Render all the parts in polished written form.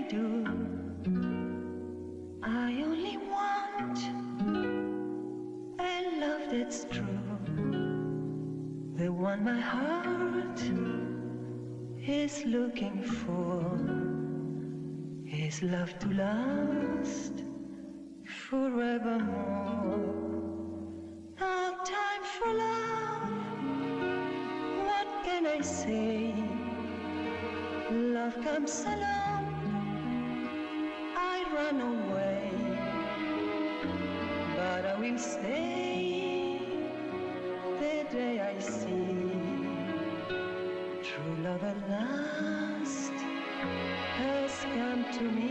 do? I only want a love that's true, the one my heart is looking for, is love to last forevermore. No time for love, what can I say? Love comes along, I run away, but I will stay the day I see true love at last has come to me.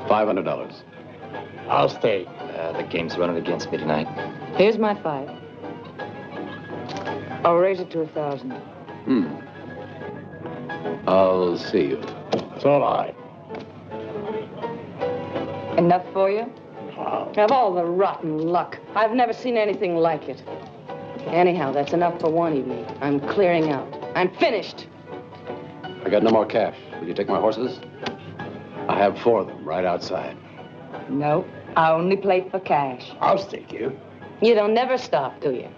$500. I'll stay. The game's running against me tonight. Here's my 5. I'll raise it to 1,000. I'll see you. So will I. Enough for you? Of all the rotten luck. I've never seen anything like it. Anyhow, that's enough for one evening. I'm clearing out. I'm finished. I got no more cash. Will you take my horses? I have 4 of them right outside. No, I only play for cash. I'll stake you. You don't never stop, do you?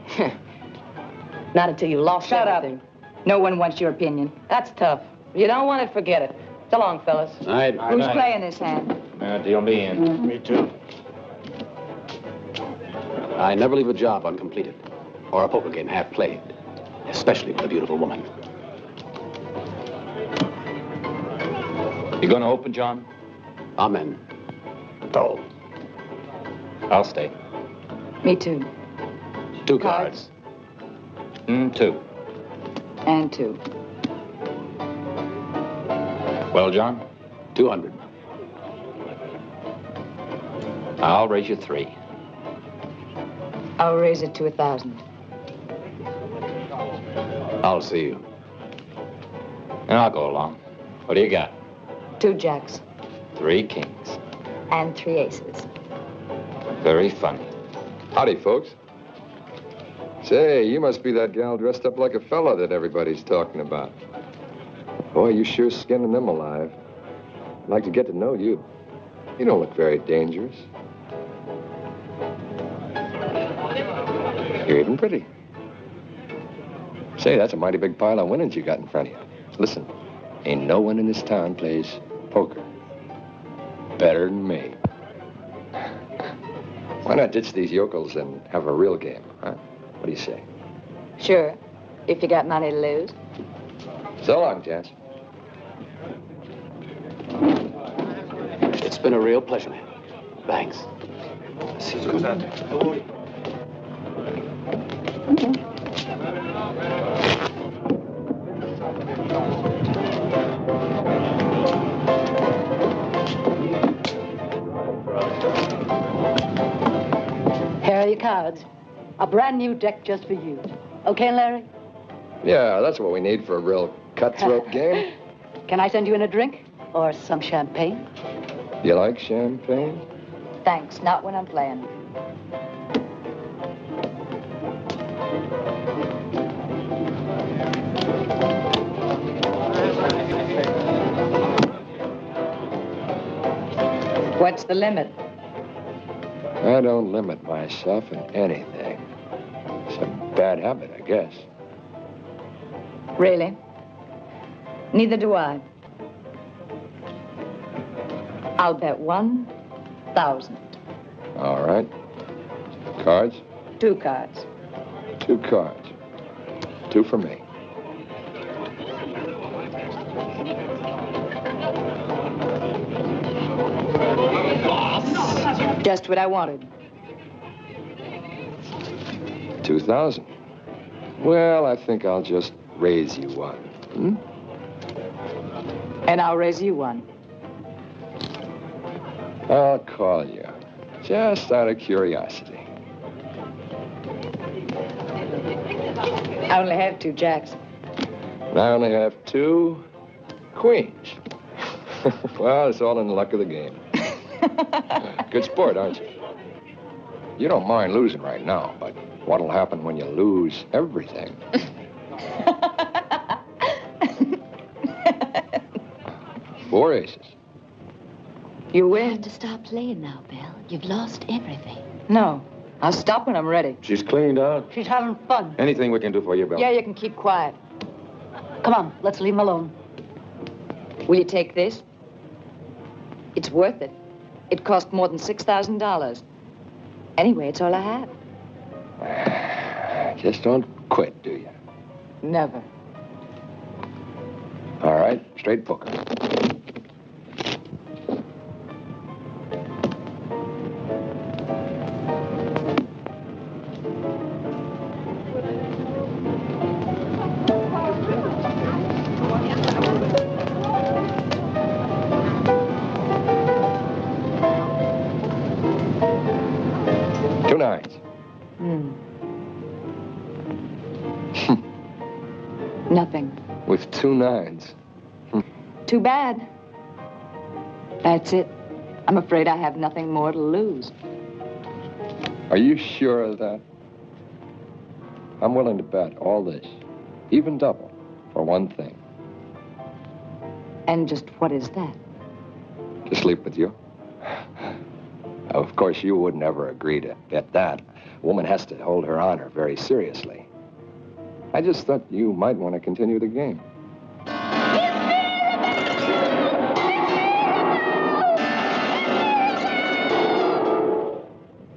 Not until you lost everything. Shut up. No one wants your opinion. That's tough. If you don't want it, forget it. So long, fellas. Night. Who's playing this hand? Deal me in. Me too. I never leave a job uncompleted or a poker game half played, especially with a beautiful woman. You gonna open, John? Amen. No. I'll stay. Me too. 2 cards. 2. And 2. Well, John? 200. I'll raise you 3. I'll raise it to 1,000. I'll see you. And I'll go along. What do you got? 2 jacks. 3 kings. And 3 aces. Very funny. Howdy, folks. Say, you must be that gal dressed up like a fella that everybody's talking about. Boy, you sure skinning them alive. I'd like to get to know you. You don't look very dangerous. You're even pretty. Say, that's a mighty big pile of winnings you got in front of you. Listen, ain't no one in this town plays poker better than me. Why not ditch these yokels and have a real game, huh? What do you say? Sure, if you got money to lose. So long, gents. It's been a real pleasure, man. Thanks. See you out there. Here are your cards. A brand new deck just for you. Okay, Larry? Yeah, that's what we need for a real cutthroat game. Can I send you in a drink? Or some champagne? You like champagne? Thanks, not when I'm playing. What's the limit? I don't limit myself in anything. So Bad habit, I guess. Really? Neither do I. I'll bet 1,000. All right. Cards? 2 cards. 2 cards. 2 for me. Just what I wanted. 2,000. Well, I think I'll just raise you one. Hmm? And I'll raise you one. I'll call you, just out of curiosity. I only have 2 jacks. And I only have 2 queens. Well, it's all in the luck of the game. Good sport, aren't you? You don't mind losing right now, but what'll happen when you lose everything? 4 aces. You win. You have to stop playing now, Belle. You've lost everything. No. I'll stop when I'm ready. She's cleaned out. She's having fun. Anything we can do for you, Belle? Yeah, you can keep quiet. Come on, let's leave him alone. Will you take this? It's worth it. It cost more than $6,000. Anyway, it's all I have. Just don't quit, do you? Never. All right, straight poker. Two nines. Nothing. With 2 nines. Too bad. That's it. I'm afraid I have nothing more to lose. Are you sure of that? I'm willing to bet all this, even double, for one thing. And just what is that? To sleep with you. Of course, you wouldn't ever agree to bet that. A woman has to hold her honor very seriously. I just thought you might want to continue the game.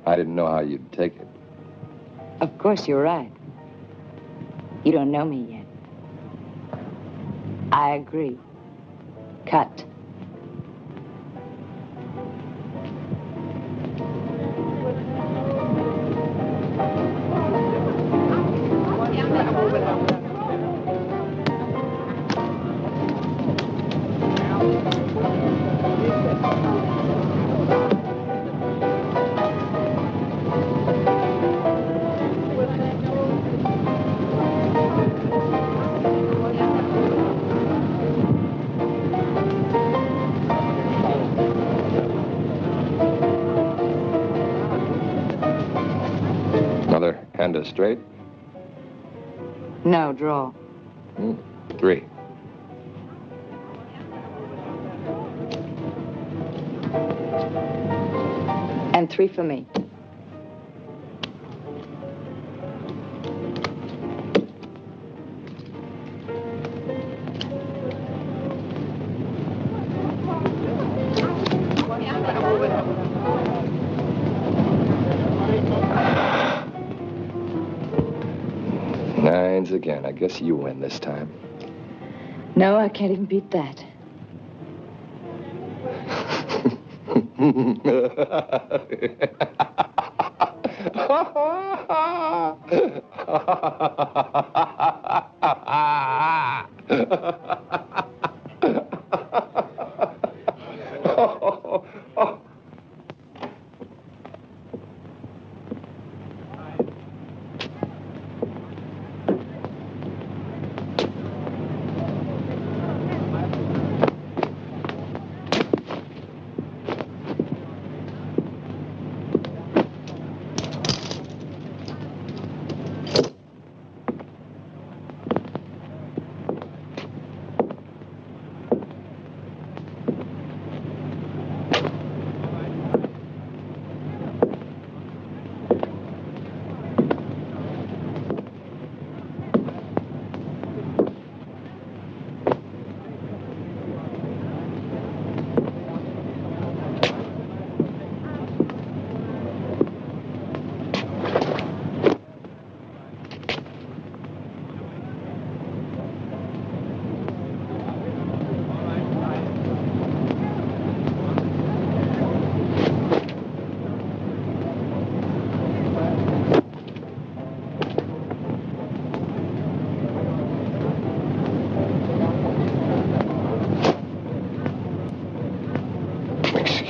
I didn't know how you'd take it. Of course, you're right. You don't know me yet. I agree. Cut. Another hand of straight. No, draw. 3. And 3 for me. Nines again. I guess you win this time. No, I can't even beat that.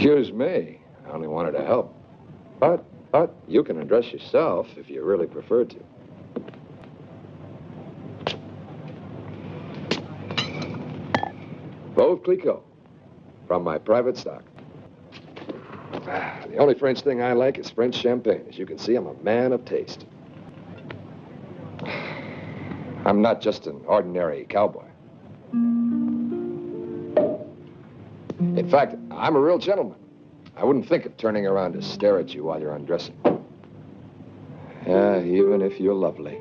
Excuse me. I only wanted to help. But you can undress yourself if you really prefer to. Veuve Clicquot, from my private stock. The only French thing I like is French champagne. As you can see, I'm a man of taste. I'm not just an ordinary cowboy. In fact, I'm a real gentleman. I wouldn't think of turning around to stare at you while you're undressing. Yeah, even if you're lovely.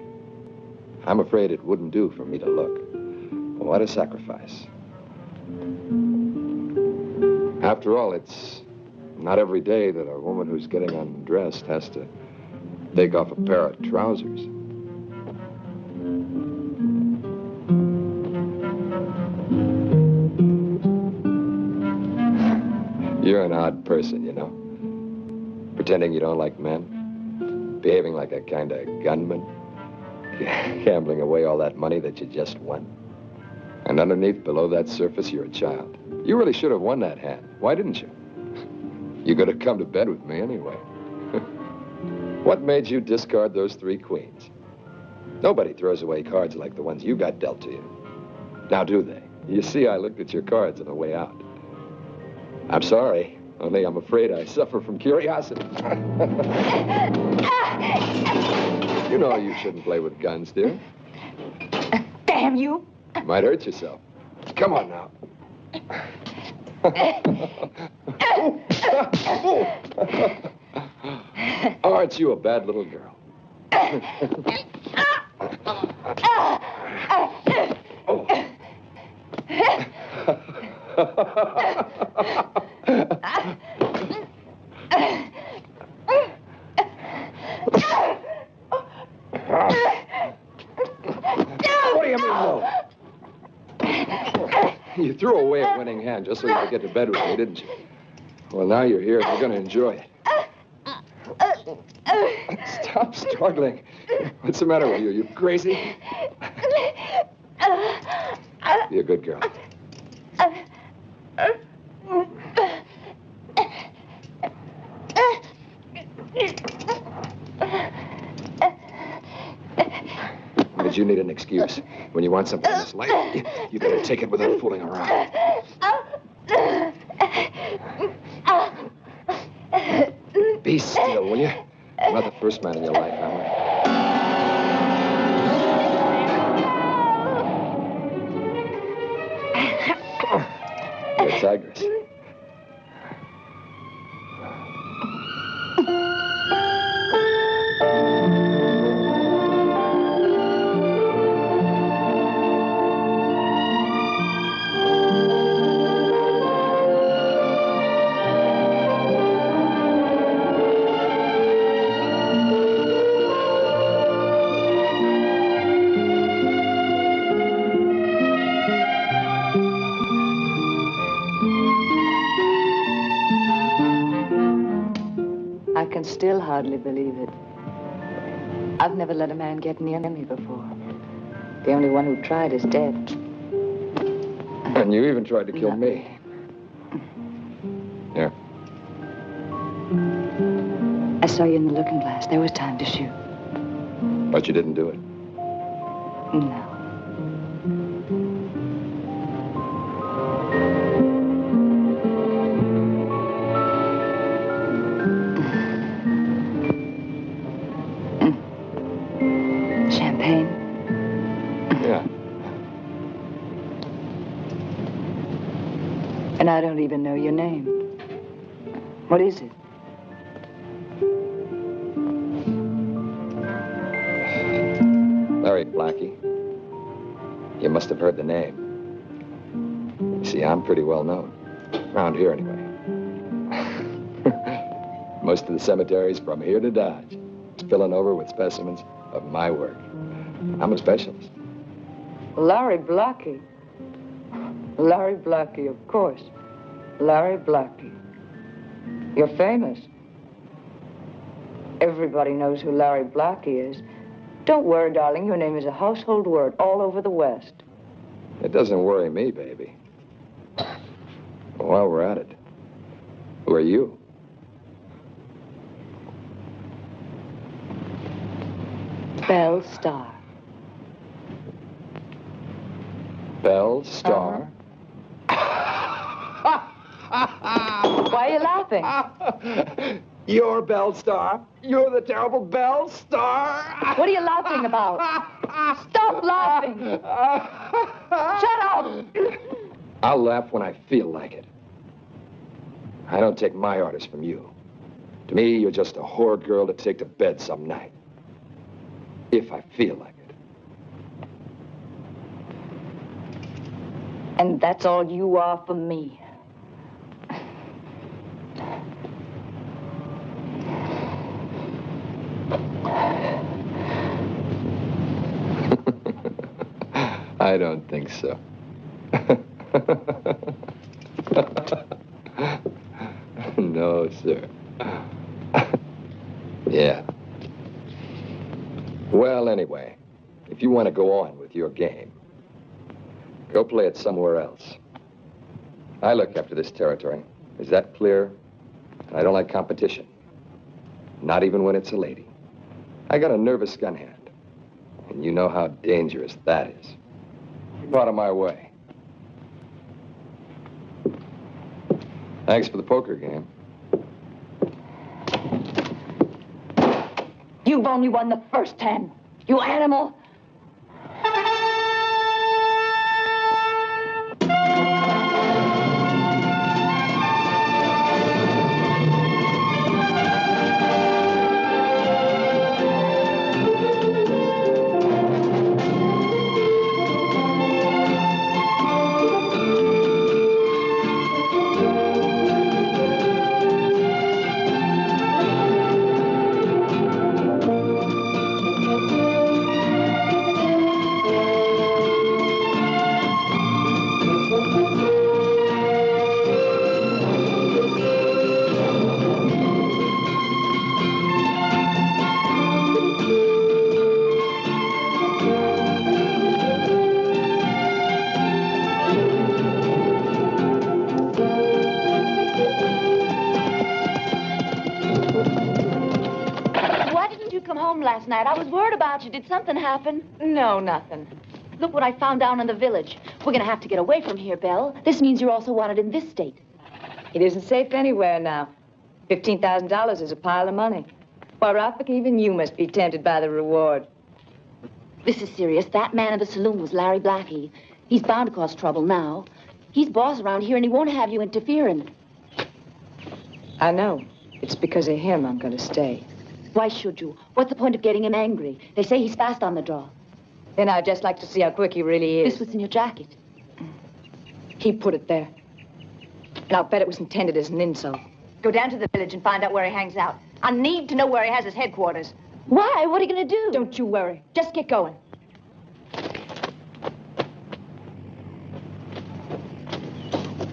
I'm afraid it wouldn't do for me to look. What a sacrifice. After all, it's not every day that a woman who's getting undressed has to take off a pair of trousers. You're an odd person, you know. Pretending you don't like men. Behaving like a kind of gunman. Gambling away all that money that you just won. And underneath, below that surface, you're a child. You really should have won that hand. Why didn't you? You could have come to bed with me anyway. What made you discard those 3 queens? Nobody throws away cards like the ones you got dealt to you. Now, do they? You see, I looked at your cards on the way out. I'm sorry, only I'm afraid I suffer from curiosity. You know you shouldn't play with guns, dear. Damn you! Might hurt yourself. Come on now. Aren't you a bad little girl? What do you mean, no? You threw away a winning hand just so you could get to bed with me, didn't you? Well, now you're here and you're going to enjoy it. Stop struggling. What's the matter with you? You crazy? Be a good girl. But you need an excuse. When you want something in this life, you gotta take it without fooling around. Be still, will you? I'm not the first man in your life, am I? You're a tigress. I can still hardly believe it. I've never let a man get near me before. The only one who tried is dead. And you even tried to kill me. Here. I saw you in the looking glass. There was time to shoot. But you didn't do it. No. Champagne? Yeah. And I don't even know your name. What is it? Larry Blackie. You must have heard the name. You see, I'm pretty well known. Around here, anyway. Most of the cemeteries from here to Dodge. Spilling over with specimens of my work. I'm a specialist. Larry Blackie. Larry Blackie, of course. Larry Blackie. You're famous. Everybody knows who Larry Blackie is. Don't worry, darling. Your name is a household word all over the West. It doesn't worry me, baby. While we're at it, Who are you? Belle Starr. Belle Starr? Why are you laughing? You're Belle Starr? You're the terrible Belle Starr? What are you laughing about? Stop laughing! Shut up! I'll laugh when I feel like it. I don't take my orders from you. To me, you're just a whore girl to take to bed some night. If I feel like it. And that's all you are for me. I don't think so. No, sir. Yeah. Well, anyway, if you want to go on with your game, go play it somewhere else. I look after this territory. Is that clear? I don't like competition. Not even when it's a lady. I got a nervous gun hand. And you know how dangerous that is. Keep out of my way. Thanks for the poker game. You've only won the first 10. You animal! Last night. I was worried about you. Did something happen? No, nothing. Look what I found down in the village. We're going to have to get away from here, Belle. This means you're also wanted in this state. It isn't safe anywhere now. $15,000 is a pile of money. Why, Rafik, even you must be tempted by the reward. This is serious. That man in the saloon was Larry Blackie. He's bound to cause trouble now. He's boss around here, and he won't have you interfering. I know. It's because of him I'm going to stay. Why should you? What's the point of getting him angry? They say he's fast on the draw. Then I'd just like to see how quick he really is. This was in your jacket. He put it there. And I'll bet it was intended as an insult. Go down to the village and find out where he hangs out. I need to know where he has his headquarters. Why? What are you going to do? Don't you worry. Just get going.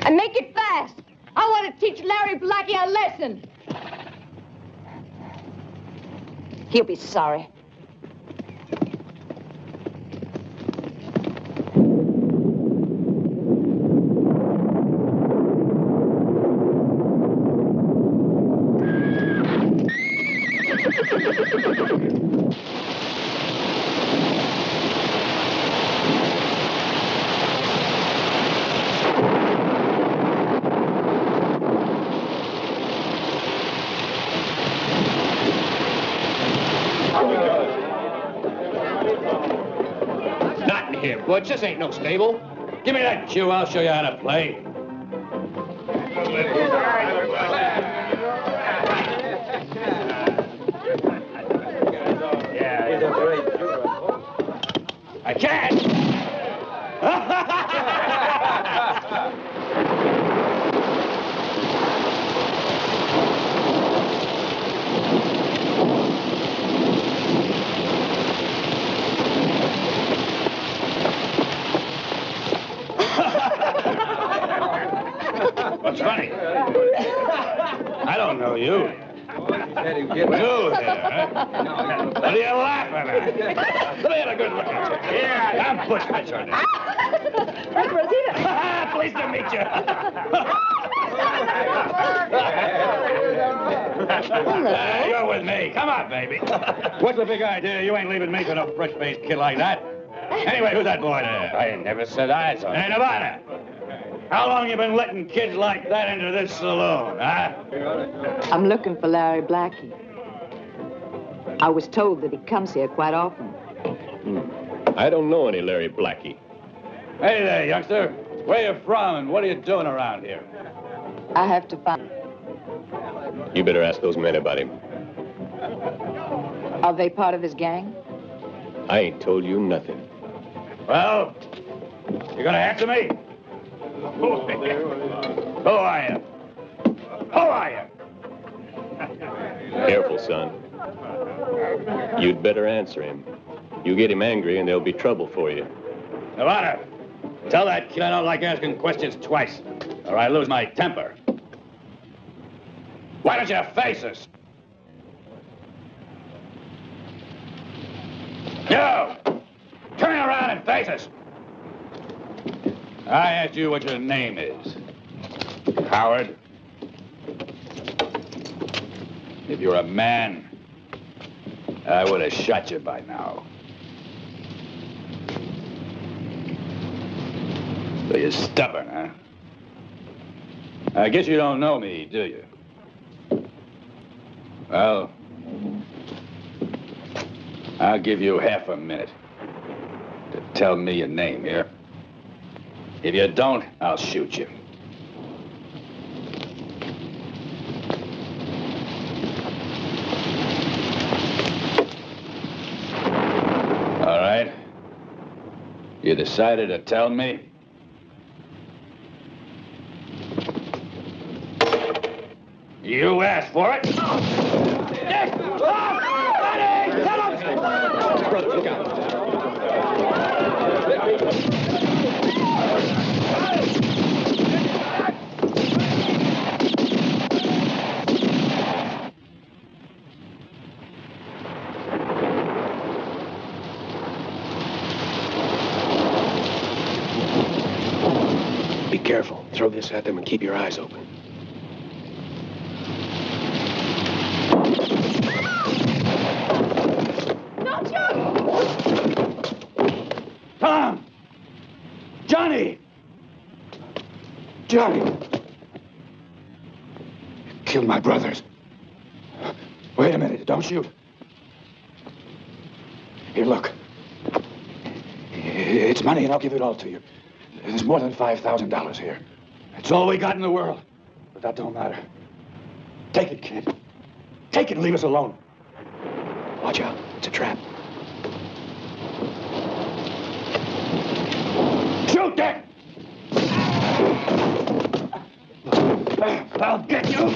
And make it fast. I want to teach Larry Blackie a lesson. He'll be sorry. Butch, this ain't no stable. Give me that cue, I'll show you how to play. Yeah, he's a great shooter. I can't! What's funny? I don't know you. You there, huh? What are you laughing at? Let me get a good look at you. Yeah, I'm Butch. What's your name? Rosita. Pleased to meet you. You're with me. Come on, baby. What's the big idea? You ain't leaving me for no fresh-faced kid like that. Anyway, who's that boy there? I never said I saw Hey, Nevada. How long you been letting kids like that into this saloon, huh? I'm looking for Larry Blackie. I was told that he comes here quite often. I don't know any Larry Blackie. Hey there, youngster. Where you from and what are you doing around here? I have to find... You better ask those men about him. Are they part of his gang? I ain't told you nothing. Well, you're gonna answer me? Who are you? Who are you? Careful, son. You'd better answer him. You get him angry and there'll be trouble for you. Nevada, tell that kid I don't like asking questions twice, or I lose my temper. Why don't you face us? You! Turn around and face us! I asked you what your name is. Howard. If you're a man, I would have shot you by now. So you're stubborn, huh? I guess you don't know me, do you? Well, I'll give you half a minute to tell me your name here. If you don't, I'll shoot you. All right. You decided to tell me? You asked for it. Brother, look out. Be careful. Throw this at them and keep your eyes open. Tom! Johnny! Johnny! You killed my brothers. Wait a minute, don't shoot. Here, look. It's money and I'll give it all to you. There's more than $5,000 here. It's all we got in the world. But that don't matter. Take it, kid. Take it and leave us alone. Watch out. It's a trap. Shoot that! I'll get you!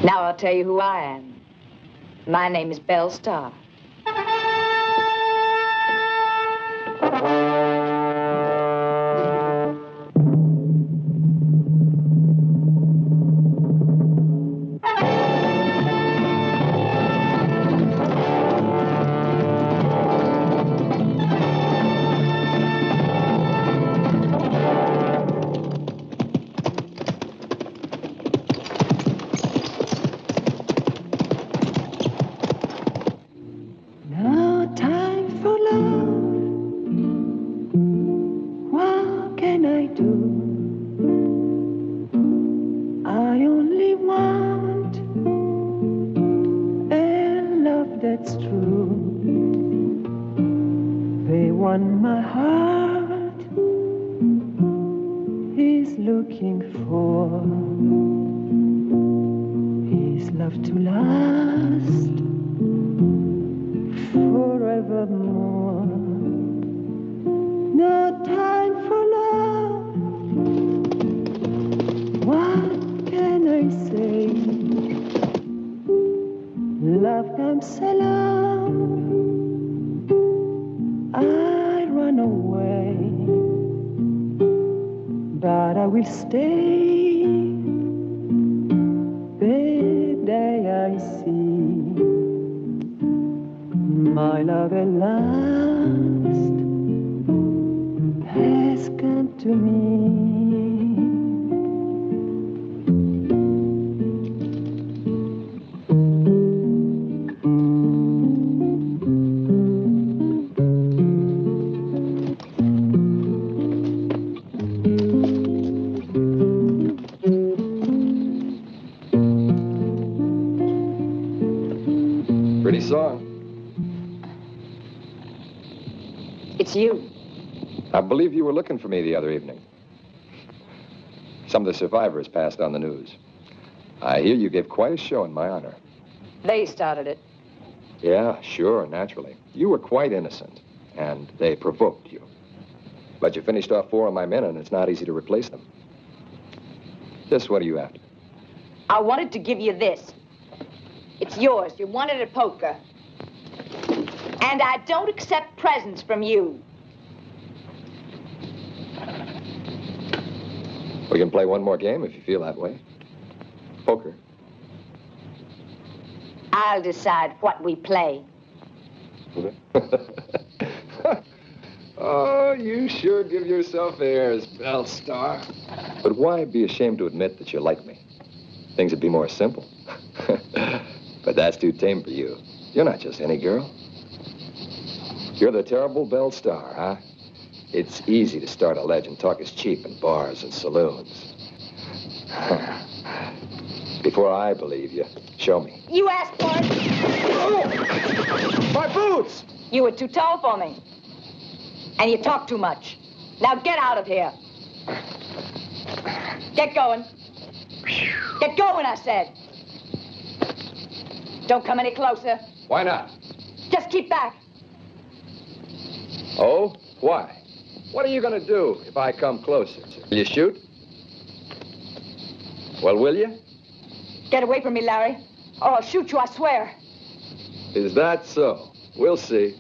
Now I'll tell you who I am. My name is Belle Starr. love at last has come to me. Pretty song. It's you. I believe you were looking for me the other evening. Some of the survivors passed on the news. I hear you gave quite a show in my honor. They started it. Yeah, sure, naturally. You were quite innocent, and they provoked you. But you finished off 4 of my men, and it's not easy to replace them. Just what are you after? I wanted to give you this. It's yours. You won it at poker. And I don't accept presents from you. We can play one more game if you feel that way. Poker. I'll decide what we play. Oh, you sure give yourself airs, Belle Star. But why be ashamed to admit that you like me? Things would be more simple. But that's too tame for you. You're not just any girl. You're the terrible Belle Star, huh? It's easy to start a legend. Talk is cheap in bars and saloons. Before I believe you, show me. You asked for it. Oh! My boots! You were too tall for me. And you talk too much. Now get out of here. Get going. Get going, I said. Don't come any closer. Why not? Just keep back. Oh? Why? What are you going to do if I come closer? Will you shoot? Well, will you? Get away from me, Larry, or I'll shoot you, I swear. Is that so? We'll see.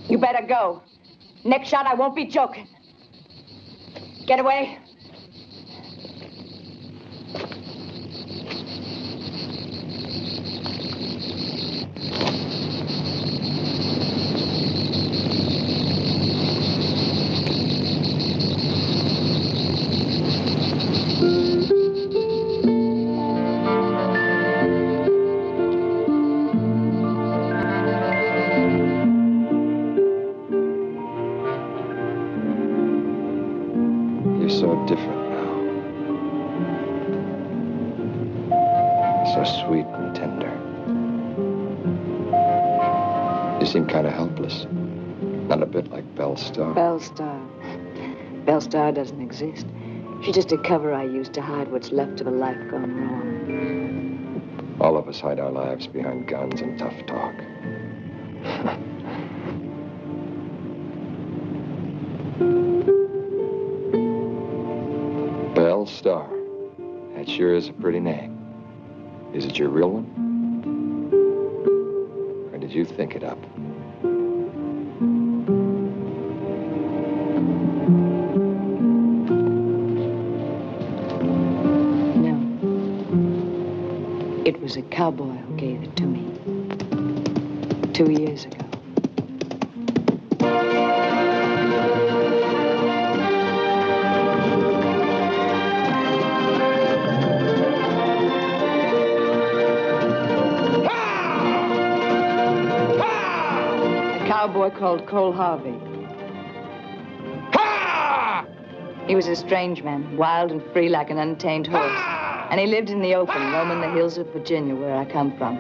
You better go. Next shot, I won't be joking. Get away. So different now. So sweet and tender. You seem kind of helpless. Not a bit like Belle Star. Belle Star. Belle Star doesn't exist. She's just a cover I use to hide what's left of a life gone wrong. All of us hide our lives behind guns and tough talk. Belle Star. That sure is a pretty name. Is it your real one? Or did you think it up? No. It was a cowboy who gave it to me 2 years ago. Cowboy called Cole Harvey. Ha! He was a strange man, wild and free like an untamed horse. And he lived in the open, roaming the hills of Virginia, where I come from.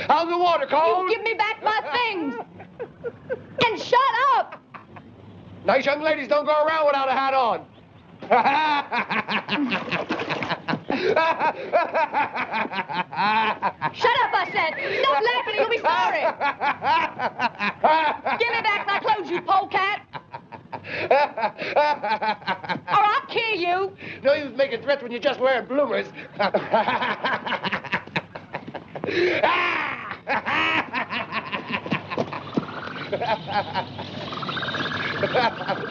How's the water, Cole? You give me back my things! And shut up! Nice young ladies don't go around without a hat on. Shut up, I said! Stop laughing, you'll be sorry! Give me back my clothes, you polecat! Or I'll kill you! No use making threats when you're just wearing bloomers.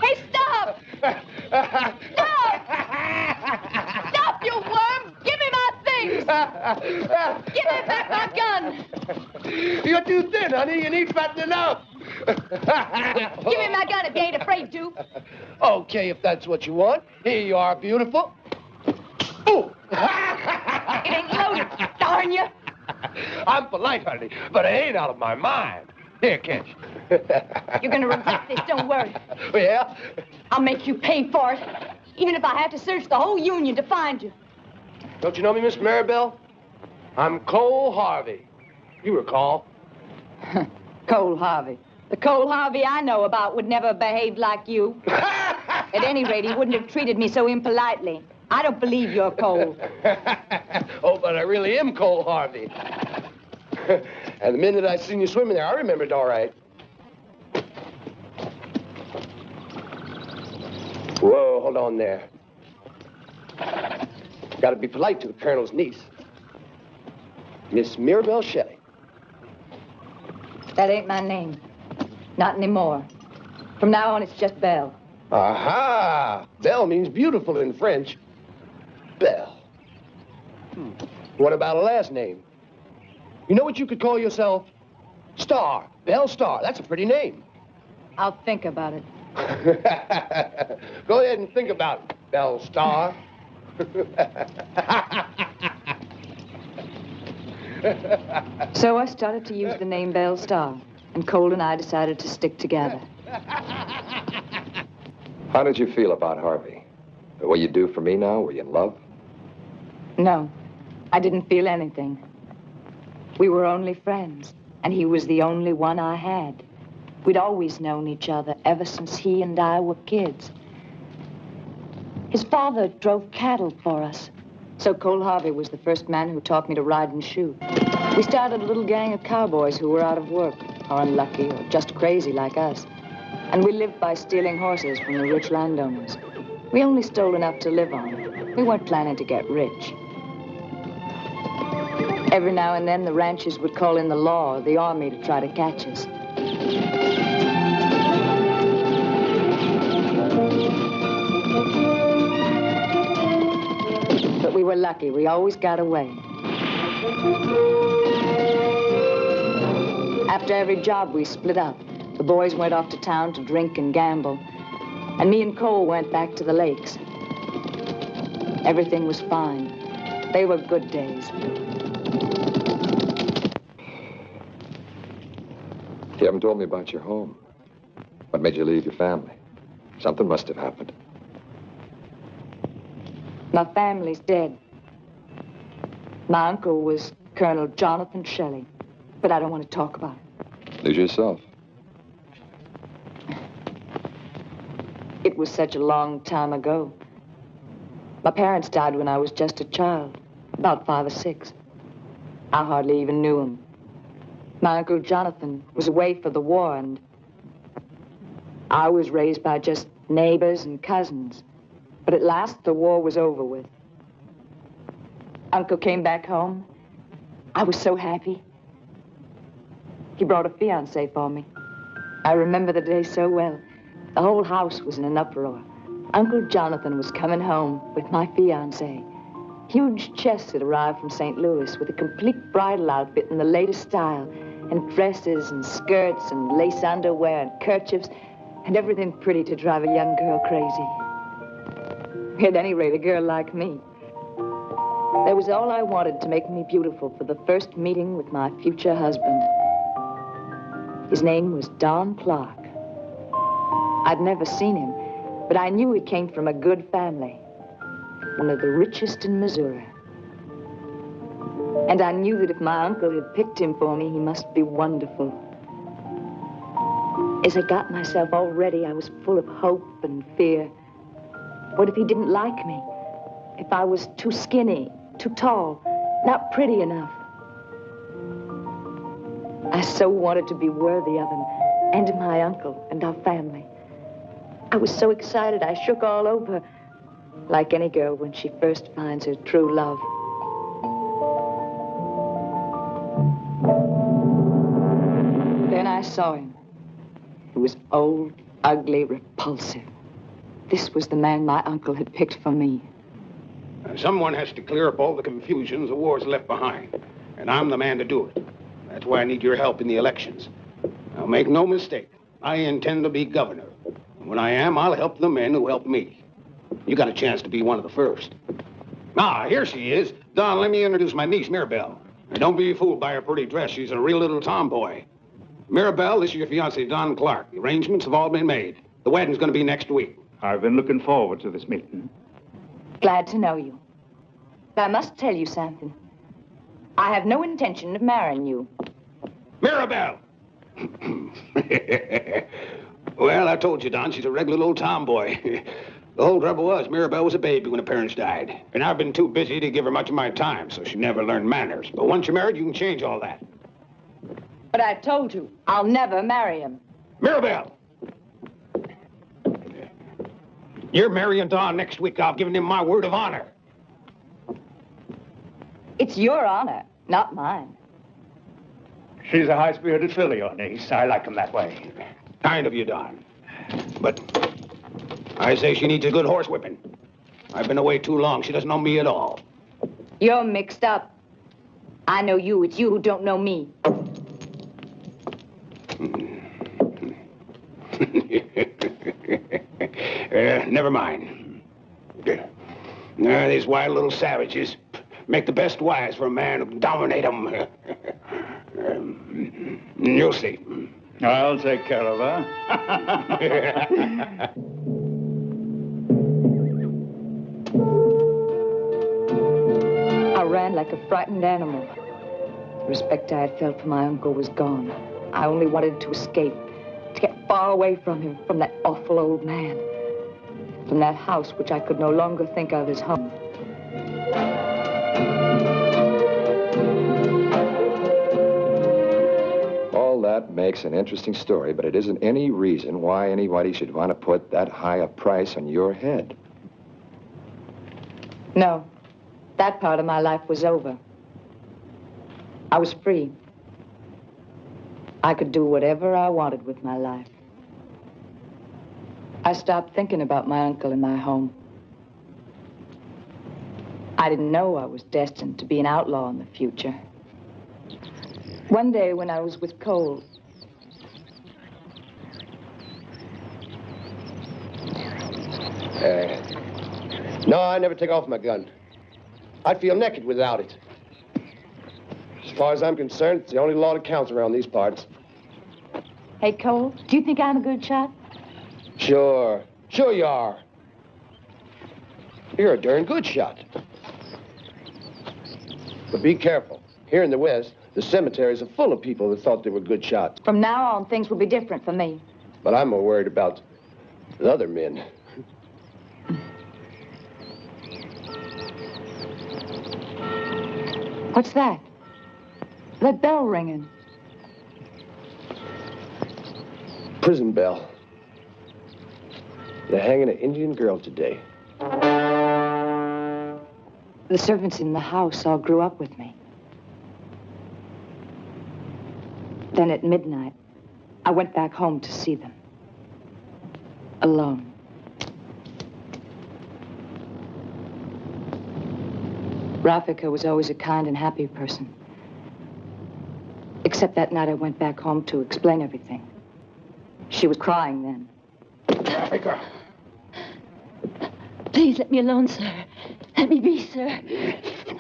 Hey, stop! Stop! Stop, you worm! Give me my things! Give me back my gun! You're too thin, honey. You need fattening up. Give me my gun if you ain't afraid to. Okay, if that's what you want. Here you are, beautiful. Ooh! It ain't loaded, darn you! I'm polite, honey, but I ain't out of my mind. Here, catch. You're gonna regret this, don't worry. Yeah? I'll make you pay for it, even if I have to search the whole Union to find you. Don't you know me, Miss Maribel? I'm Cole Harvey. You recall? Cole Harvey. The Cole Harvey I know about would never have behaved like you. At any rate, he wouldn't have treated me so impolitely. I don't believe you're Cole. Oh, but I really am Cole Harvey. And the minute I seen you swimming there, I remembered all right. Whoa, hold on there. Gotta be polite to the Colonel's niece. Miss Mirabelle Shelley. That ain't my name. Not anymore. From now on, it's just Belle. Aha! Belle means beautiful in French. Belle. What about a last name? You know what you could call yourself? Star. Belle Star. That's a pretty name. I'll think about it. Go ahead and think about it, Belle Star. So I started to use the name Belle Star, and Cole and I decided to stick together. How did you feel about Harvey? The way you do for me now? Were you in love? No, I didn't feel anything. We were only friends, and he was the only one I had. We'd always known each other ever since he and I were kids. His father drove cattle for us, so Cole Harvey was the first man who taught me to ride and shoot. We started a little gang of cowboys who were out of work, or unlucky, or just crazy like us. And we lived by stealing horses from the rich landowners. We only stole enough to live on. We weren't planning to get rich. Every now and then, the ranchers would call in the law or the army to try to catch us. But we were lucky. We always got away. After every job, we split up. The boys went off to town to drink and gamble. And me and Cole went back to the lakes. Everything was fine. They were good days. You haven't told me about your home. What made you leave your family? Something must have happened. My family's dead. My uncle was Colonel Jonathan Shelley, but I don't want to talk about it. Lose yourself. It was such a long time ago. My parents died when I was just a child, about 5 or 6. I hardly even knew him. My Uncle Jonathan was away for the war, and I was raised by just neighbors and cousins. But at last, the war was over with. Uncle came back home. I was so happy. He brought a fiancé for me. I remember the day so well. The whole house was in an uproar. Uncle Jonathan was coming home with my fiancé. Huge chests had arrived from St. Louis with a complete bridal outfit in the latest style, and dresses and skirts and lace underwear and kerchiefs and everything pretty to drive a young girl crazy. At any rate, a girl like me. That was all I wanted to make me beautiful for the first meeting with my future husband. His name was Don Clark. I'd never seen him, but I knew he came from a good family, one of the richest in Missouri. And I knew that if my uncle had picked him for me, he must be wonderful. As I got myself all ready, I was full of hope and fear. What if he didn't like me? If I was too skinny, too tall, not pretty enough? I so wanted to be worthy of him, and my uncle, and our family. I was so excited, I shook all over, like any girl when she first finds her true love. Then I saw him. He was old, ugly, repulsive. This was the man my uncle had picked for me. Someone has to clear up all the confusions the war's left behind, and I'm the man to do it. That's why I need your help in the elections. Now, make no mistake, I intend to be governor. And when I am, I'll help the men who helped me. You got a chance to be one of the first. Ah, here she is. Don, let me introduce my niece, Mirabelle. And don't be fooled by her pretty dress. She's a real little tomboy. Mirabelle, this is your fiancé, Don Clark. The arrangements have all been made. The wedding's going to be next week. I've been looking forward to this meeting. Glad to know you. But I must tell you something. I have no intention of marrying you. Mirabelle! Well, I told you, Don, she's a regular little tomboy. The whole trouble was, Mirabelle was a baby when her parents died. And I've been too busy to give her much of my time, so she never learned manners. But once you're married, you can change all that. But I told you, I'll never marry him. Mirabelle! You're marrying Don next week. I've given him my word of honor. It's your honor, not mine. She's a high-spirited filly, your niece. I like 'em that way. Kind of you, Don. But I say she needs a good horse whipping. I've been away too long. She doesn't know me at all. You're mixed up. I know you. It's you who don't know me. Never mind. These wild little savages make the best wives for a man who can dominate them. You'll see. I'll take care of her. I ran like a frightened animal. The respect I had felt for my uncle was gone. I only wanted to escape, to get far away from him, from that awful old man, from that house which I could no longer think of as home. All that makes an interesting story, but it isn't any reason why anybody should want to put that high a price on your head. No, that part of my life was over. I was free. I could do whatever I wanted with my life. I stopped thinking about my uncle and my home. I didn't know I was destined to be an outlaw in the future. One day when I was with Cole, No, I never take off my gun. I'd feel naked without it. As far as I'm concerned, it's the only law that counts around these parts. hey, Cole, do you think I'm a good shot? Sure. Sure you are. You're a darn good shot. But be careful. Here in the West, the cemeteries are full of people that thought they were good shots. From now on, things will be different for me. But I'm more worried about the other men. What's that? That bell ringing. Prison bell. They're hanging an Indian girl today. The servants in the house all grew up with me. Then at midnight, I went back home to see them. Alone. Rafika was always a kind and happy person. Except that night I went back home to explain everything. She was crying then. Rafika. Please let me alone, sir. Let me be, sir.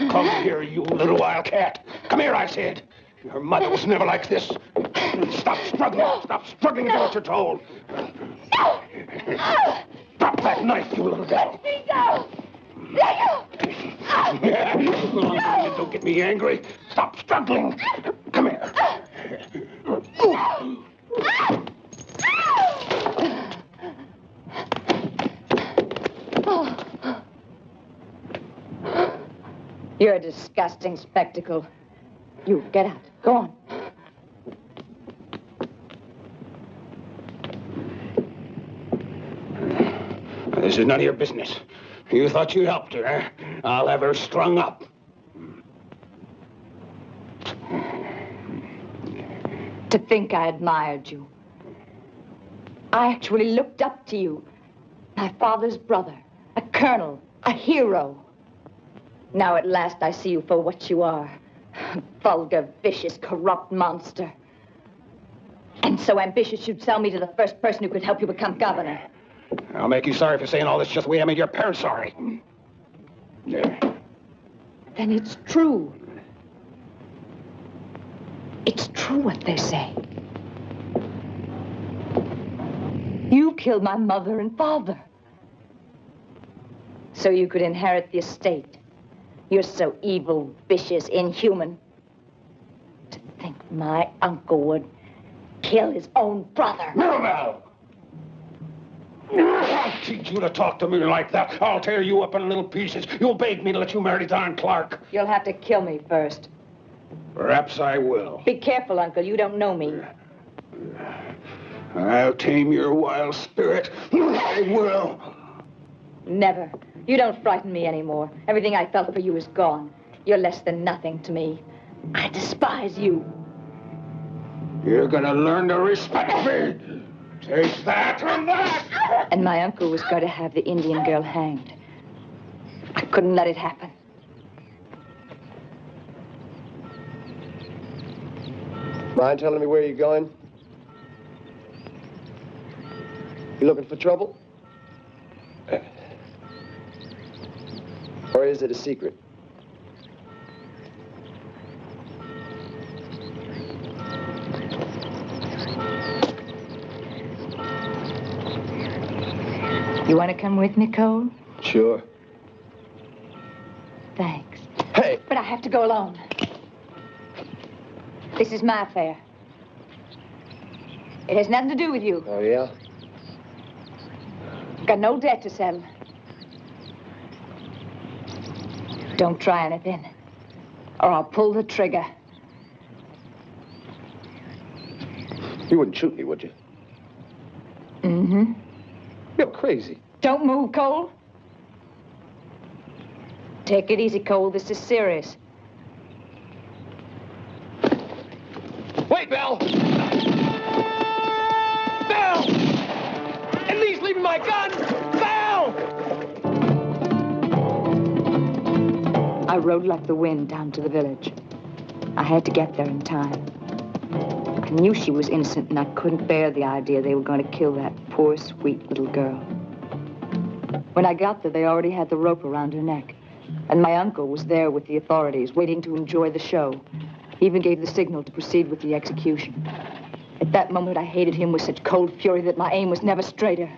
Come here, you little wildcat. Come here, I said. Your mother was never like this. Stop struggling. No. Stop struggling and do what you're told. No! Drop that knife, you little devil. Let me go! Let go! No! Don't get me angry. Stop struggling. Come here. You're a disgusting spectacle. You, get out. Go on. This is none of your business. You thought you helped her, huh? I'll have her strung up. To think I admired you. I actually looked up to you. My father's brother, a colonel, a hero. Now at last I see you for what you are. A vulgar, vicious, corrupt monster. And so ambitious you'd sell me to the first person who could help you become governor. I'll make you sorry for saying all this just the way I made your parents sorry. Then it's true. It's true what they say. You killed my mother and father. So you could inherit the estate. You're so evil, vicious, inhuman. To think my uncle would kill his own brother. Belle! I'll teach you to talk to me like that. I'll tear you up in little pieces. You'll beg me to let you marry Don Clark. You'll have to kill me first. Perhaps I will. Be careful, Uncle. You don't know me. I'll tame your wild spirit. I will. Never. You don't frighten me anymore. Everything I felt for you is gone. You're less than nothing to me. I despise you. You're gonna learn to respect me. Take that and that! And my uncle was going to have the Indian girl hanged. I couldn't let it happen. Mind telling me where you're going? You looking for trouble? Or is it a secret? You want to come with me, Cole? Sure. Thanks. Hey! But I have to go alone. This is my affair. It has nothing to do with you. Oh, yeah? Got no debt to settle. Don't try anything, or I'll pull the trigger. You wouldn't shoot me, would you? Mm-hmm. You're crazy. Don't move, Cole. Take it easy, Cole. This is serious. Wait, Belle! Belle! And Lee's leaving my gun! Belle! I rode like the wind down to the village. I had to get there in time. I knew she was innocent, and I couldn't bear the idea they were going to kill that poor, sweet little girl. When I got there, they already had the rope around her neck. And my uncle was there with the authorities, waiting to enjoy the show. He even gave the signal to proceed with the execution. At that moment, I hated him with such cold fury that my aim was never straighter.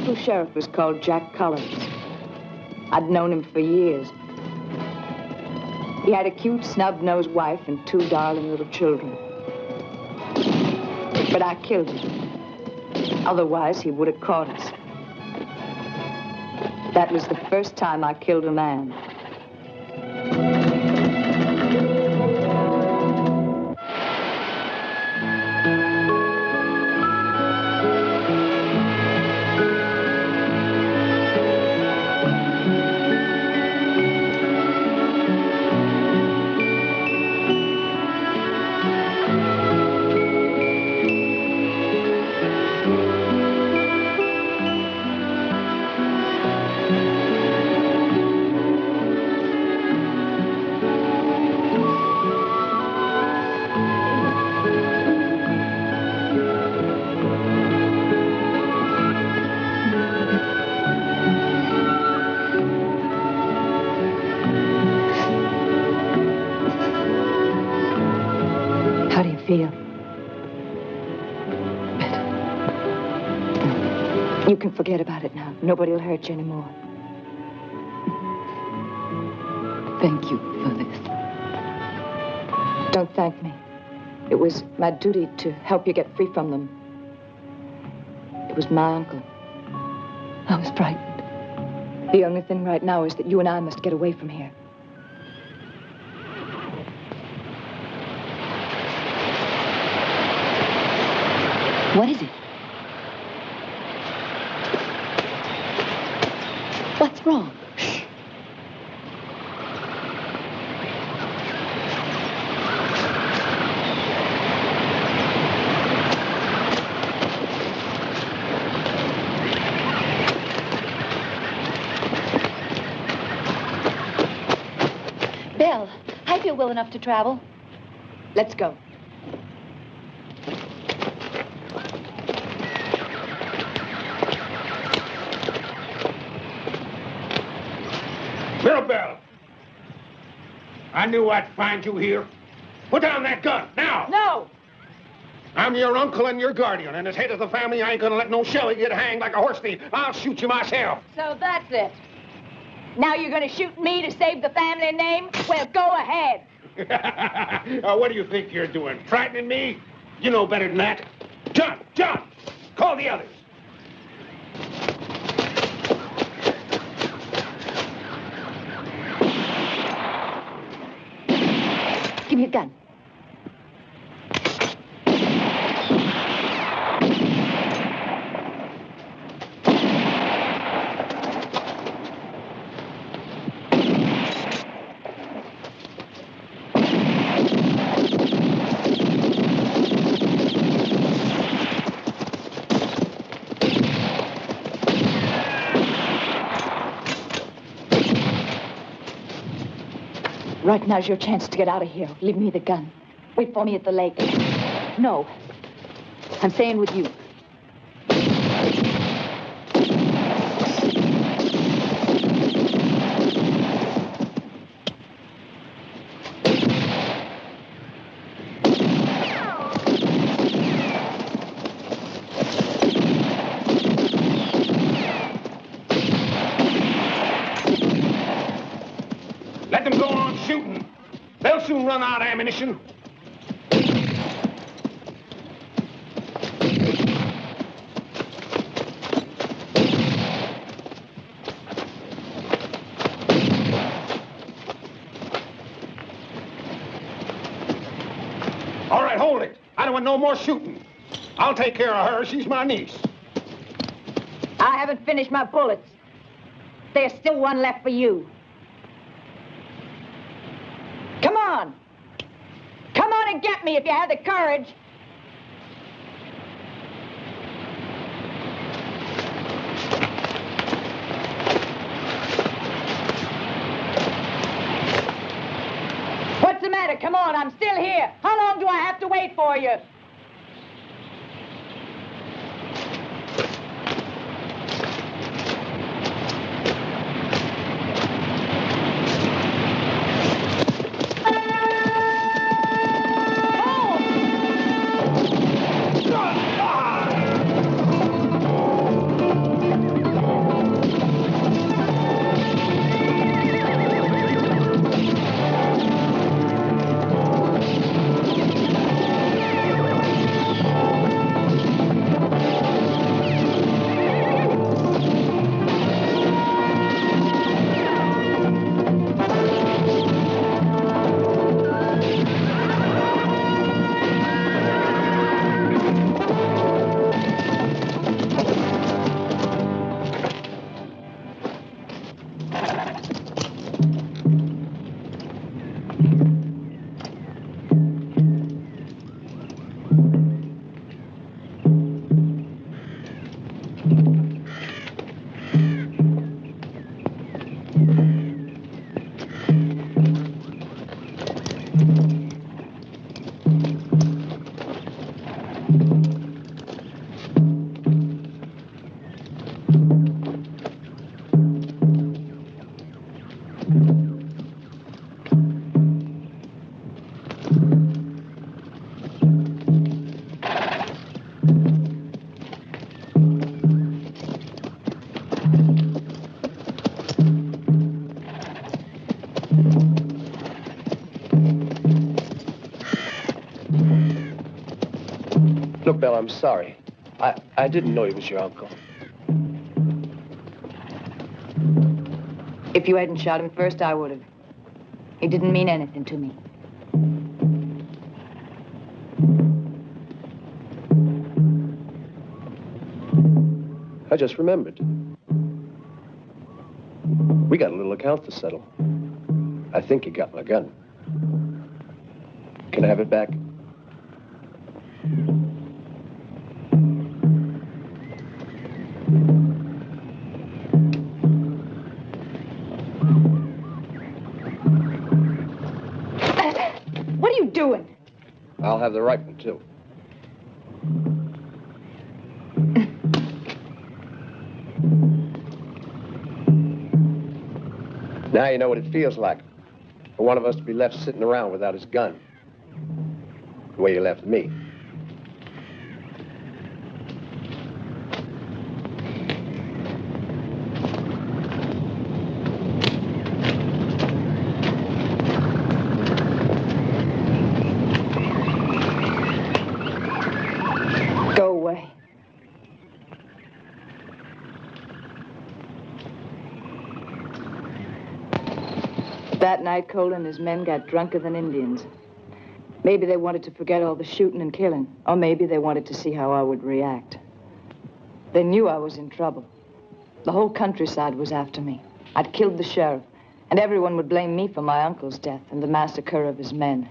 The sheriff was called Jack Collins. I'd known him for years. He had a cute, snub-nosed wife and 2 darling little children. But I killed him. Otherwise, he would have caught us. That was the first time I killed a man. feel. Better. You can forget about it now. Nobody will hurt you anymore. Thank you for this. Don't thank me. It was my duty to help you get free from them. It was my uncle. I was frightened. The only thing right now is that you and I must get away from here. What is it? What's wrong? Belle, I feel well enough to travel. Let's go. Belle, I knew I'd find you here. Put down that gun, now! No! I'm your uncle and your guardian, and as head of the family, I ain't gonna let no Shelley get hanged like a horse thief. I'll shoot you myself. So that's it. Now you're gonna shoot me to save the family name? Well, go ahead. What do you think you're doing? Frightening me? You know better than that. John, call the others. Give me your gun. Right now's your chance to get out of here. Leave me the gun. Wait for me at the lake. No. I'm staying with you. Let them go on shooting. They'll soon run out of ammunition. All right, hold it. I don't want no more shooting. I'll take care of her. She's my niece. I haven't finished my bullets. There's still one left for you. Come on. Come on and get me if you have the courage. What's the matter? Come on, I'm still here. How long do I have to wait for you? Belle, I'm sorry. I didn't know he was your uncle. If you hadn't shot him first, I would have. He didn't mean anything to me. I just remembered. We got a little account to settle. I think you got my gun. Can I have it back? What are you doing? I'll have the right one, too. Now you know what it feels like for one of us to be left sitting around without his gun. The way you left me. Go away. That night, Cole and his men got drunker than Indians. Maybe they wanted to forget all the shooting and killing, or maybe they wanted to see how I would react. They knew I was in trouble. The whole countryside was after me. I'd killed the sheriff, and everyone would blame me for my uncle's death and the massacre of his men.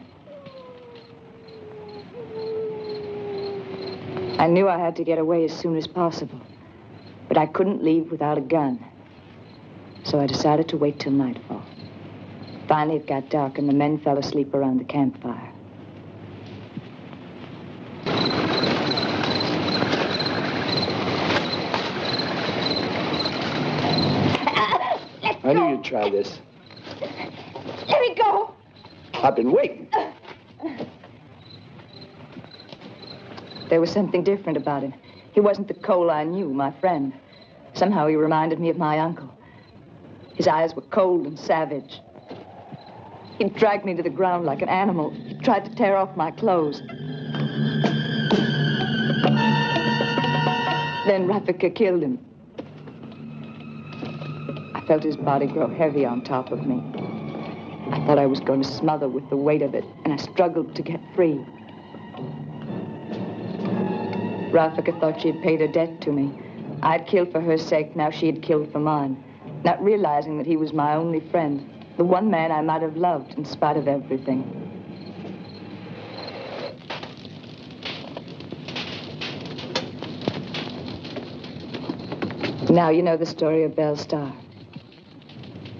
I knew I had to get away as soon as possible, but I couldn't leave without a gun. So I decided to wait till nightfall. Finally, it got dark, and the men fell asleep around the campfire. I knew you'd try this. Let me go! I've been waiting. There was something different about him. He wasn't the Cole I knew, my friend. Somehow he reminded me of my uncle. His eyes were cold and savage. He dragged me to the ground like an animal. He tried to tear off my clothes. Then Rafika killed him. I felt his body grow heavy on top of me. I thought I was going to smother with the weight of it, and I struggled to get free. Rafika thought she had paid her debt to me. I'd killed for her sake, now she had killed for mine, not realizing that he was my only friend, the one man I might have loved in spite of everything. Now you know the story of Belle Starr.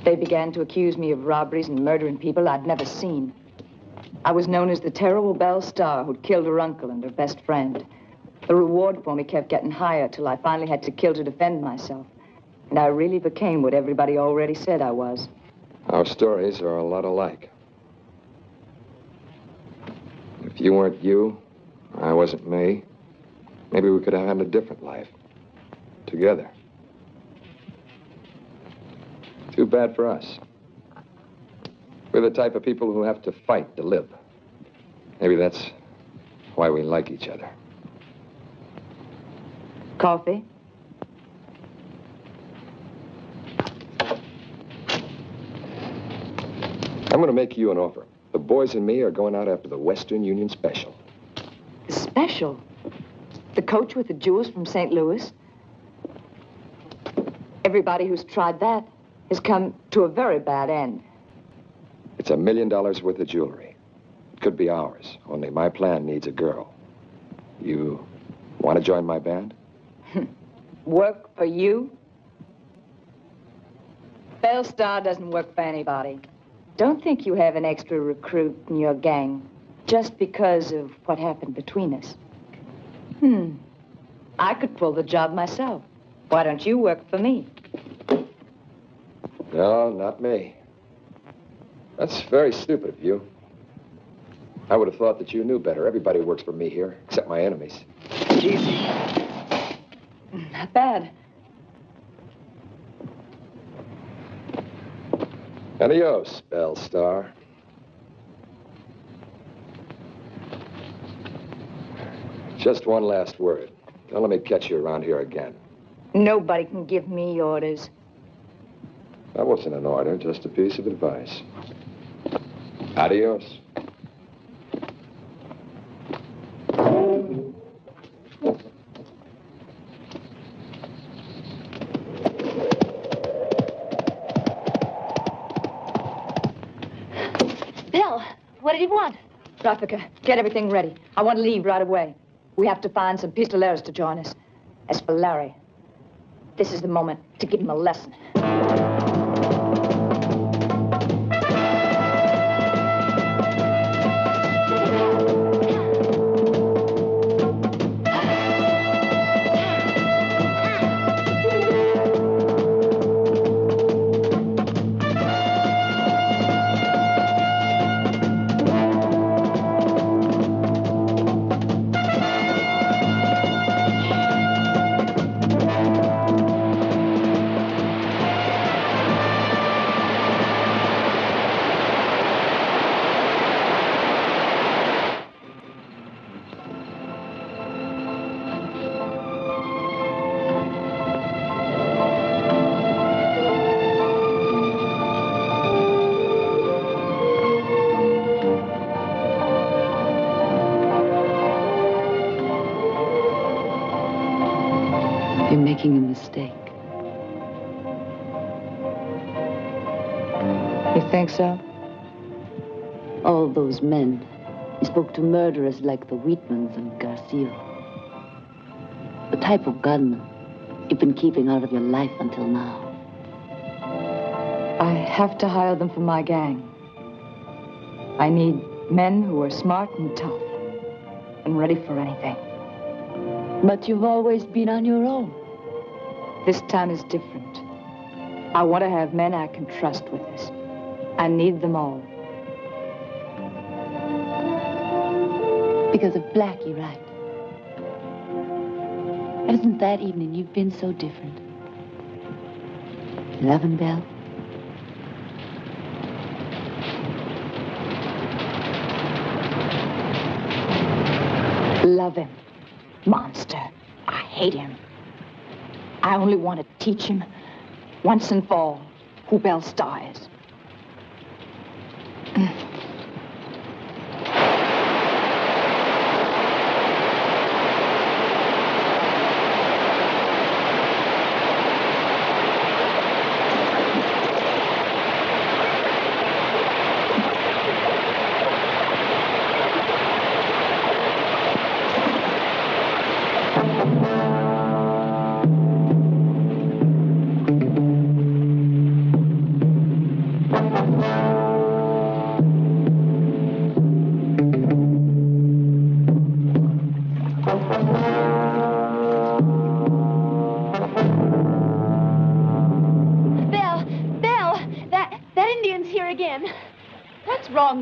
They began to accuse me of robberies and murdering people I'd never seen. I was known as the terrible Belle Starr who'd killed her uncle and her best friend. The reward for me kept getting higher till I finally had to kill to defend myself. And I really became what everybody already said I was. Our stories are a lot alike. If you weren't you, I wasn't me, maybe we could have had a different life. Together. Too bad for us. We're the type of people who have to fight to live. Maybe that's why we like each other. Coffee? I'm going to make you an offer. The boys and me are going out after the Western Union Special. The special? The coach with the jewels from St. Louis? Everybody who's tried that has come to a very bad end. It's $1 million worth of jewelry. It could be ours, only my plan needs a girl. You want to join my band? Work for you? Belle Starr doesn't work for anybody. Don't think you have an extra recruit in your gang just because of what happened between us. I could pull the job myself. Why don't you work for me? No, not me. That's very stupid of you. I would have thought that you knew better. Everybody works for me here, except my enemies. Easy. Not bad. Adios, Belle Starr. Just one last word. Don't let me catch you around here again. Nobody can give me orders. That wasn't an order, just a piece of advice. Adios. Belle, what did he want? Rafika, get everything ready. I want to leave right away. We have to find some pistoleros to join us. As for Larry, this is the moment to give him a lesson. You're making a mistake. You think so? All those men, you spoke to murderers like the Wheatmans and Garcia. The type of gunman you've been keeping out of your life until now. I have to hire them for my gang. I need men who are smart and tough and ready for anything. But you've always been on your own. This time is different. I want to have men I can trust with this. I need them all. Because of Blackie, right? Ever since that evening, you've been so different. Love him, Belle? Love him. Monster. I hate him. I only want to teach him, once and for all, who Belle Starr is.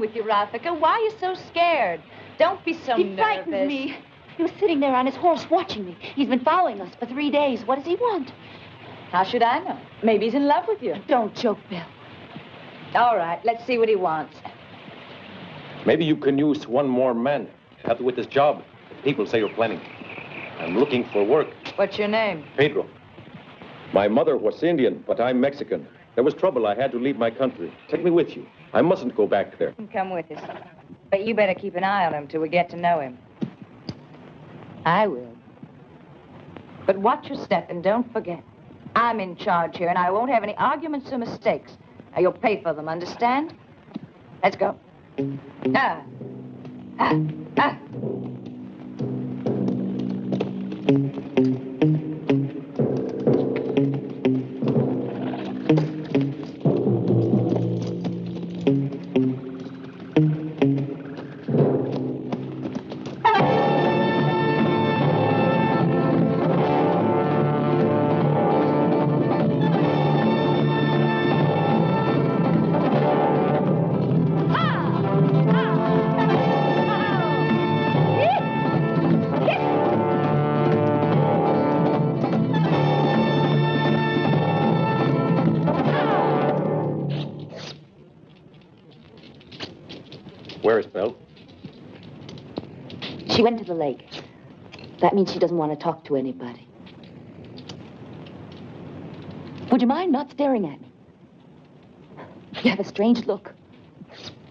With you, Rafika. Why are you so scared? Don't be so nervous. He frightens me. He was sitting there on his horse watching me. He's been following us for 3 days. What does he want? How should I know? Maybe he's in love with you. Don't joke, Belle. All right, let's see what he wants. Maybe you can use one more man. Help you with this job. People say you're planning. I'm looking for work. What's your name? Pedro. My mother was Indian, but I'm Mexican. There was trouble. I had to leave my country. Take me with you. I mustn't go back there. Come with us. But you better keep an eye on him till we get to know him. I will. But watch your step and don't forget. I'm in charge here, and I won't have any arguments or mistakes. Now, you'll pay for them, understand? Let's go. Ah. Ah. Ah. Where is Belle? She went to the lake. That means she doesn't want to talk to anybody. Would you mind not staring at me? You have a strange look.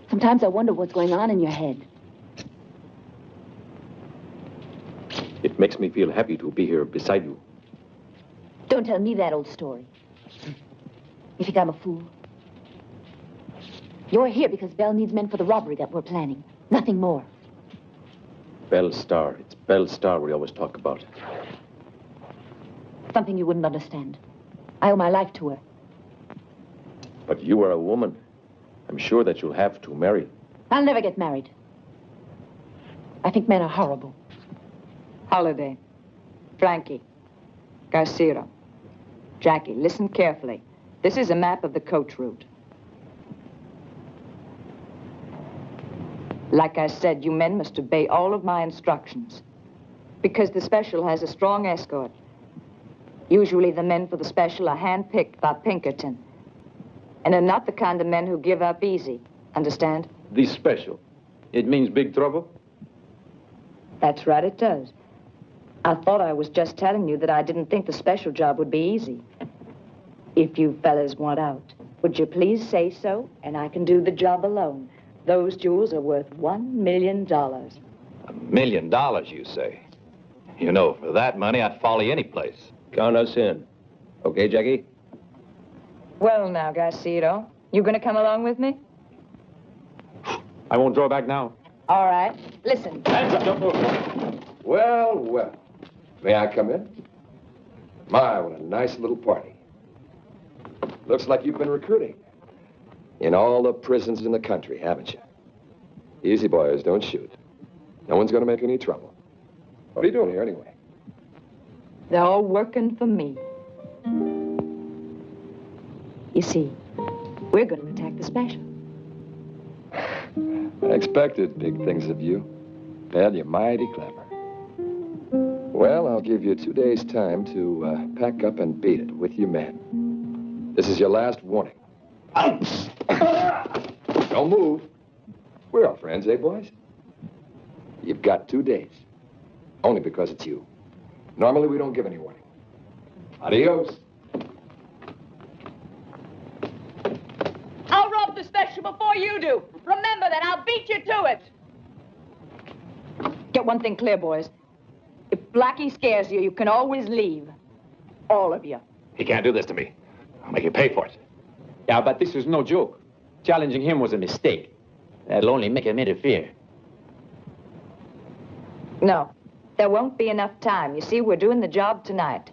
Sometimes I wonder what's going on in your head. It makes me feel happy to be here beside you. Don't tell me that old story. You think I'm a fool? You're here because Belle needs men for the robbery that we're planning. Nothing more. Belle Star. It's Belle Star we always talk about. Something you wouldn't understand. I owe my life to her. But you are a woman. I'm sure that you'll have to marry. I'll never get married. I think men are horrible. Holiday. Frankie. Garcia. Jackie, listen carefully. This is a map of the coach route. Like I said, you men must obey all of my instructions. Because the special has a strong escort. Usually the men for the special are handpicked by Pinkerton. And are not the kind of men who give up easy. Understand? The special. It means big trouble? That's right, it does. I thought I was just telling you that I didn't think the special job would be easy. If you fellas want out, would you please say so, and I can do the job alone. Those jewels are worth $1 million. $1 million, you say? You know, for that money, I'd follow you any place. Count us in. Okay, Jackie? Well now, Garcia, you gonna come along with me? I won't draw back now. All right, listen. Well, well. May I come in? My, what a nice little party. Looks like you've been recruiting. In all the prisons in the country, haven't you? Easy, boys, don't shoot. No one's gonna make any trouble. What are you doing here, anyway? They're all working for me. You see, we're going to attack the special. I expected big things of you. Belle, you're mighty clever. Well, I'll give you 2 days' time to pack up and beat it with your men. This is your last warning. Don't move. We're all friends, eh, boys? You've got 2 days. Only because it's you. Normally, we don't give any warning. Adios. I'll rob the special before you do. Remember that. I'll beat you to it. Get one thing clear, boys. If Blackie scares you, you can always leave. All of you. He can't do this to me. I'll make you pay for it. Yeah, but this is no joke. Challenging him was a mistake. That'll only make him interfere. No, there won't be enough time. You see, we're doing the job tonight.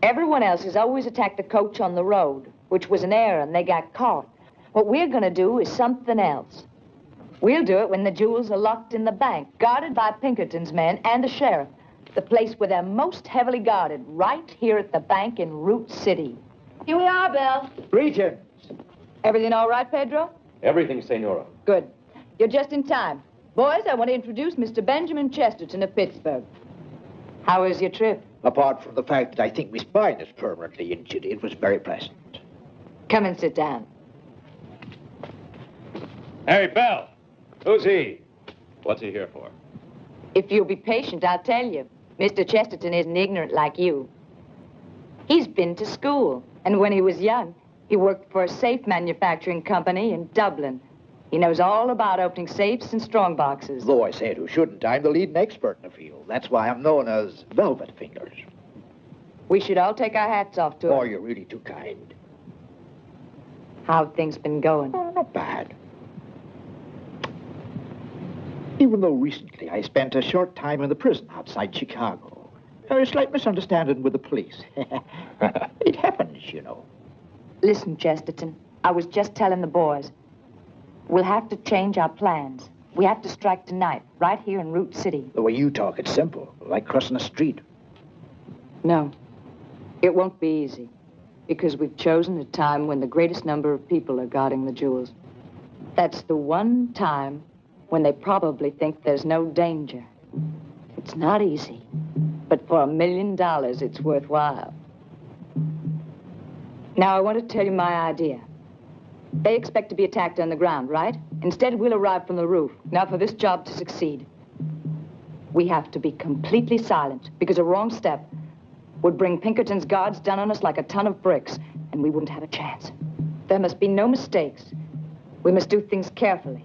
Everyone else has always attacked the coach on the road, which was an error, and they got caught. What we're going to do is something else. We'll do it when the jewels are locked in the bank, guarded by Pinkerton's men and the sheriff. The place where they're most heavily guarded, right here at the bank in Root City. Here we are, Belle. Greetings. Everything all right, Pedro? Everything, Senora. Good. You're just in time. Boys, I want to introduce Mr. Benjamin Chesterton of Pittsburgh. How was your trip? Apart from the fact that I think my spine is permanently injured, it was very pleasant. Come and sit down. Hey, Belle. Who's he? What's he here for? If you'll be patient, I'll tell you. Mr. Chesterton isn't ignorant like you. He's been to school, and when he was young, he worked for a safe manufacturing company in Dublin. He knows all about opening safes and strong boxes. Though I say it who shouldn't, I'm the leading expert in the field. That's why I'm known as Velvet Fingers. We should all take our hats off to him. Oh, you're really too kind. How have things been going? Oh, not bad. Even though recently I spent a short time in the prison outside Chicago. A slight misunderstanding with the police. It happens, you know. Listen, Chesterton, I was just telling the boys. We'll have to change our plans. We have to strike tonight, right here in Root City. The way you talk, it's simple, like crossing a street. No, it won't be easy, because we've chosen a time when the greatest number of people are guarding the jewels. That's the one time when they probably think there's no danger. It's not easy, but for $1 million, it's worthwhile. Now, I want to tell you my idea. They expect to be attacked on the ground, right? Instead, we'll arrive from the roof. Now, for this job to succeed, we have to be completely silent, because a wrong step would bring Pinkerton's guards down on us like a ton of bricks, and we wouldn't have a chance. There must be no mistakes. We must do things carefully,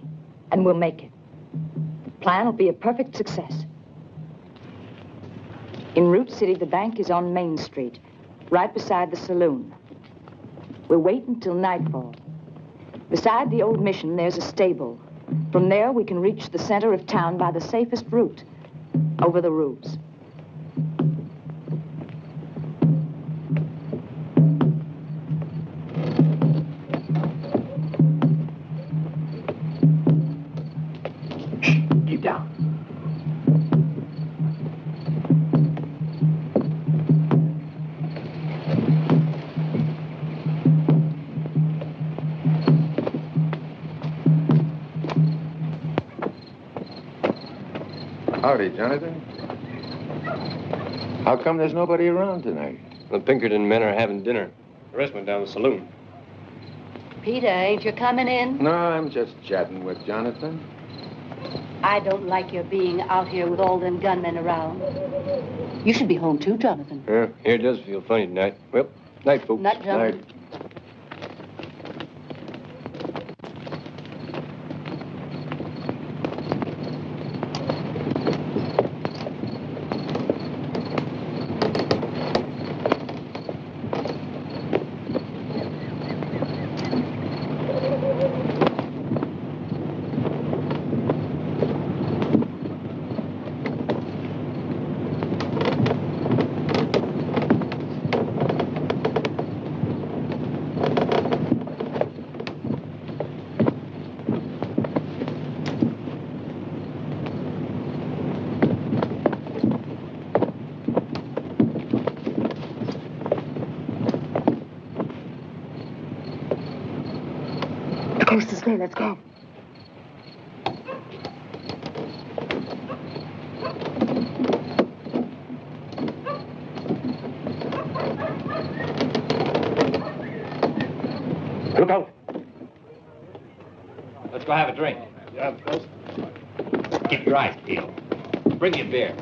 and we'll make it. The plan will be a perfect success. In Root City, the bank is on Main Street, right beside the saloon. We'll wait until nightfall. Beside the old mission, there's a stable. From there, we can reach the center of town by the safest route, over the roofs. Keep down. Howdy, Jonathan. How come there's nobody around tonight? The Pinkerton men are having dinner. The rest went down the saloon. Peter, ain't you coming in? No, I'm just chatting with Jonathan. I don't like your being out here with all them gunmen around. You should be home too, Jonathan. Yeah, here it does feel funny tonight. Well, night, folks. Night, Jonathan. Night. Coast is clear, let's go. Look out. Let's go have a drink. Yeah, Bill. Keep your eyes peeled. Bring your beer.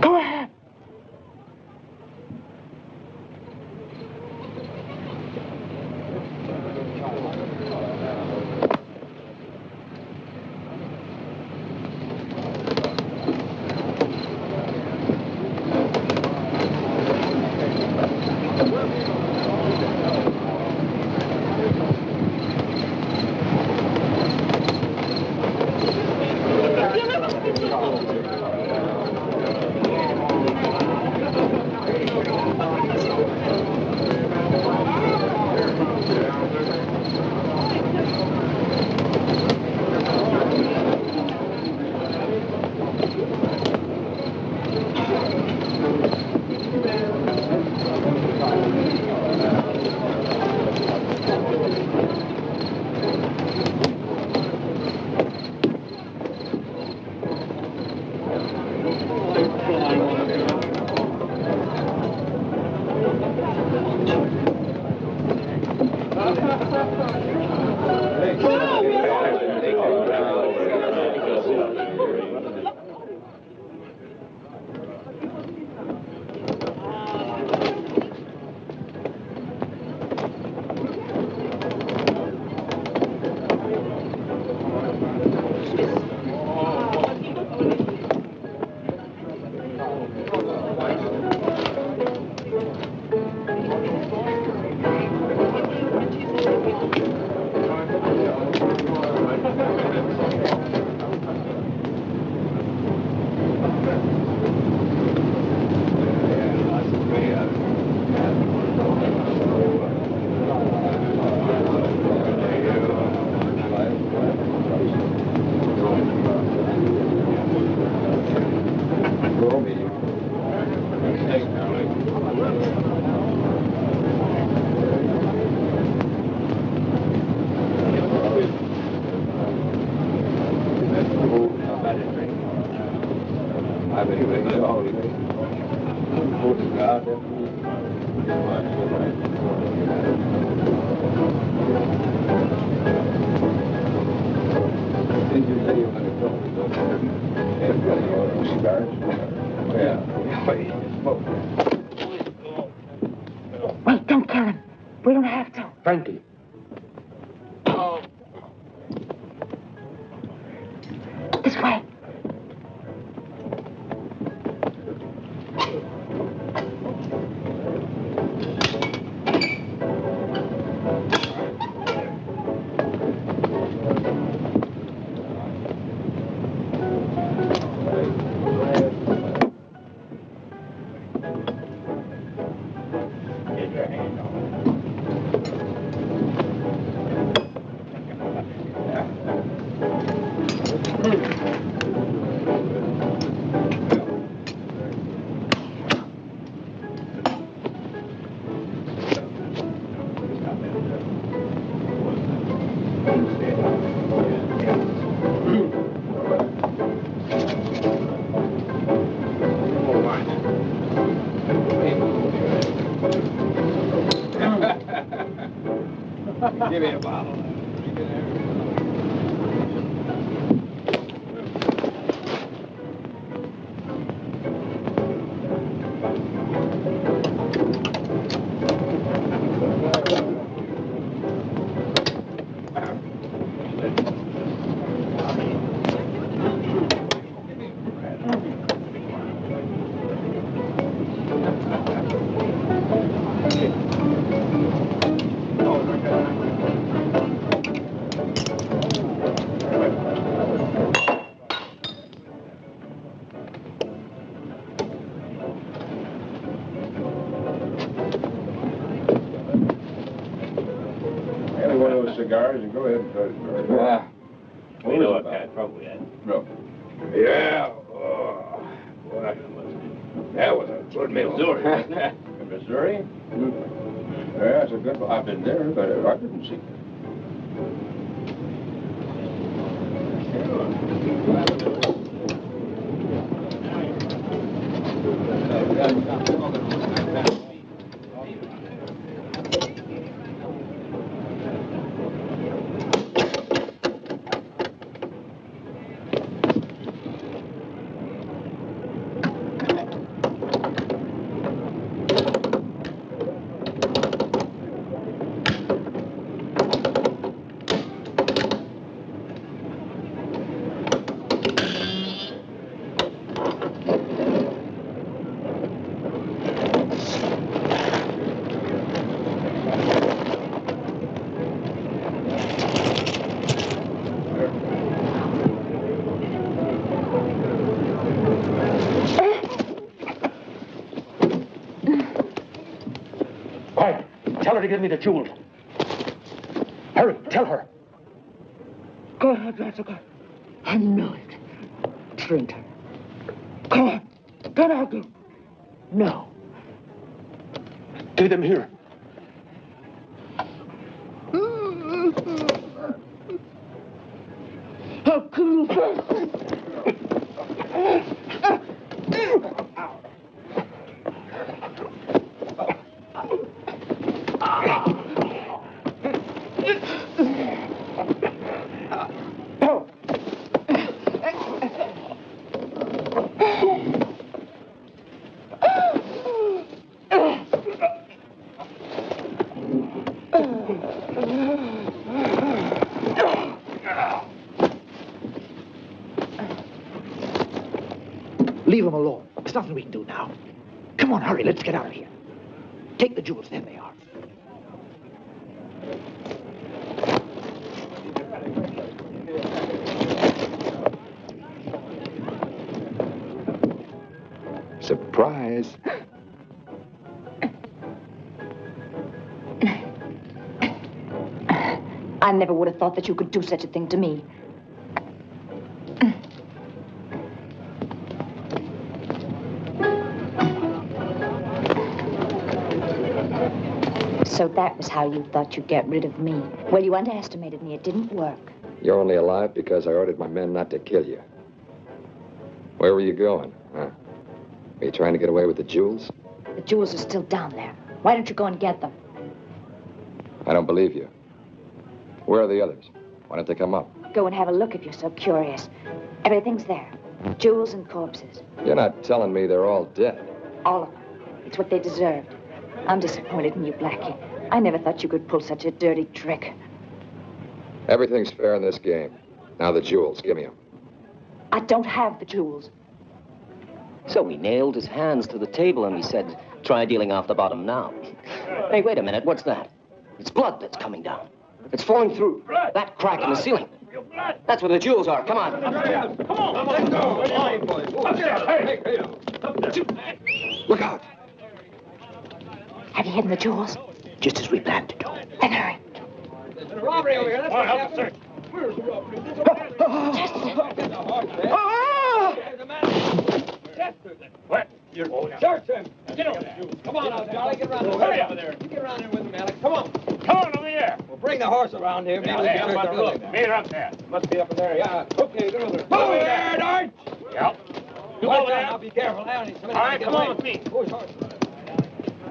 Go ahead. Wait, don't kill him. We don't have to. Frankie. This way. Give me a bottle. Cigars and go ahead and try to start. Yeah. We know what kind of trouble we had. No. Yeah. Oh, boy, that was a good meal. Missouri, wasn't it? Missouri? Yeah, it's a good one. I've been there, but I didn't see it. Tell her to give me the jewels. Hurry, tell her. Go ahead, Jessica. I knew it. Traitor. Come on. Get out there. No. Give them here. I'll kill you first. Leave them alone. There's nothing we can do now. Come on, hurry. Let's get out of here. Take the jewels. There they are. Surprise. I never would have thought that you could do such a thing to me. So that was how you thought you'd get rid of me. Well, you underestimated me. It didn't work. You're only alive because I ordered my men not to kill you. Where were you going, huh? Were you trying to get away with the jewels? The jewels are still down there. Why don't you go and get them? I don't believe you. Where are the others? Why don't they come up? Go and have a look if you're so curious. Everything's there. Jewels and corpses. You're not telling me they're all dead. All of them. It's what they deserved. I'm disappointed in you, Blackie. I never thought you could pull such a dirty trick. Everything's fair in this game. Now the jewels, give me them. I don't have the jewels. So we nailed his hands to the table and we said, try dealing off the bottom now. Hey, wait a minute, what's that? It's blood that's coming down. It's flowing through that crack in the ceiling. That's where the jewels are. Come on. Come on, let's go. Look out. Have you hidden the jewels? Just as we planned to do. Then hurry. There's a robbery over here. Let's go help search. Where's the robbery? What? You're search him. Get over there. Come on out, Charlie. Get around there. Hurry over there. You get around here with him, Alex. Come on. Come on over here. We'll bring the horse around here. Maybe we can search the room. Meet her up there. Must be up there. Yeah. Okay, get over there. Go over there, Dart. Yep. You over there. Now be careful. All right, come on with me.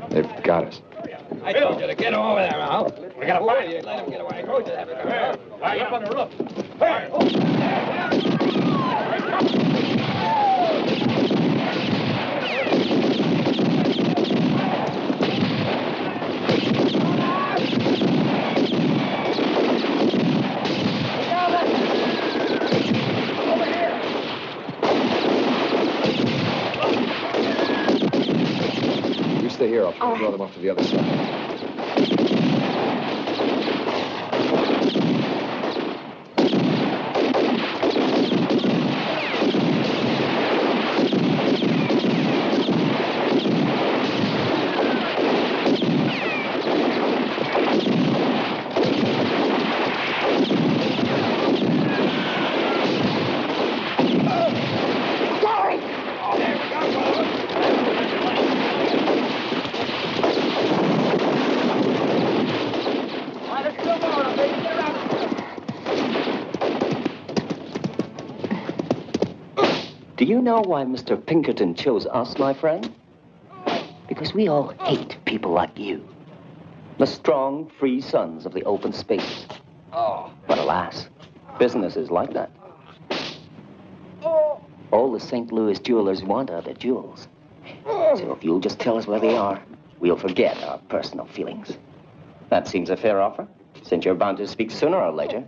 They've got us. I told you to get over there, Al. We gotta find you. Let him get away. I told you that. Right up on the roof. Hey. You stay here. I'll try to draw them off to the other side. Do you know why Mr. Pinkerton chose us, my friend? Because we all hate people like you. The strong, free sons of the open space. Oh. But alas, business is like that. All the St. Louis jewelers want are the jewels. So if you'll just tell us where they are, we'll forget our personal feelings. That seems a fair offer, since you're bound to speak sooner or later.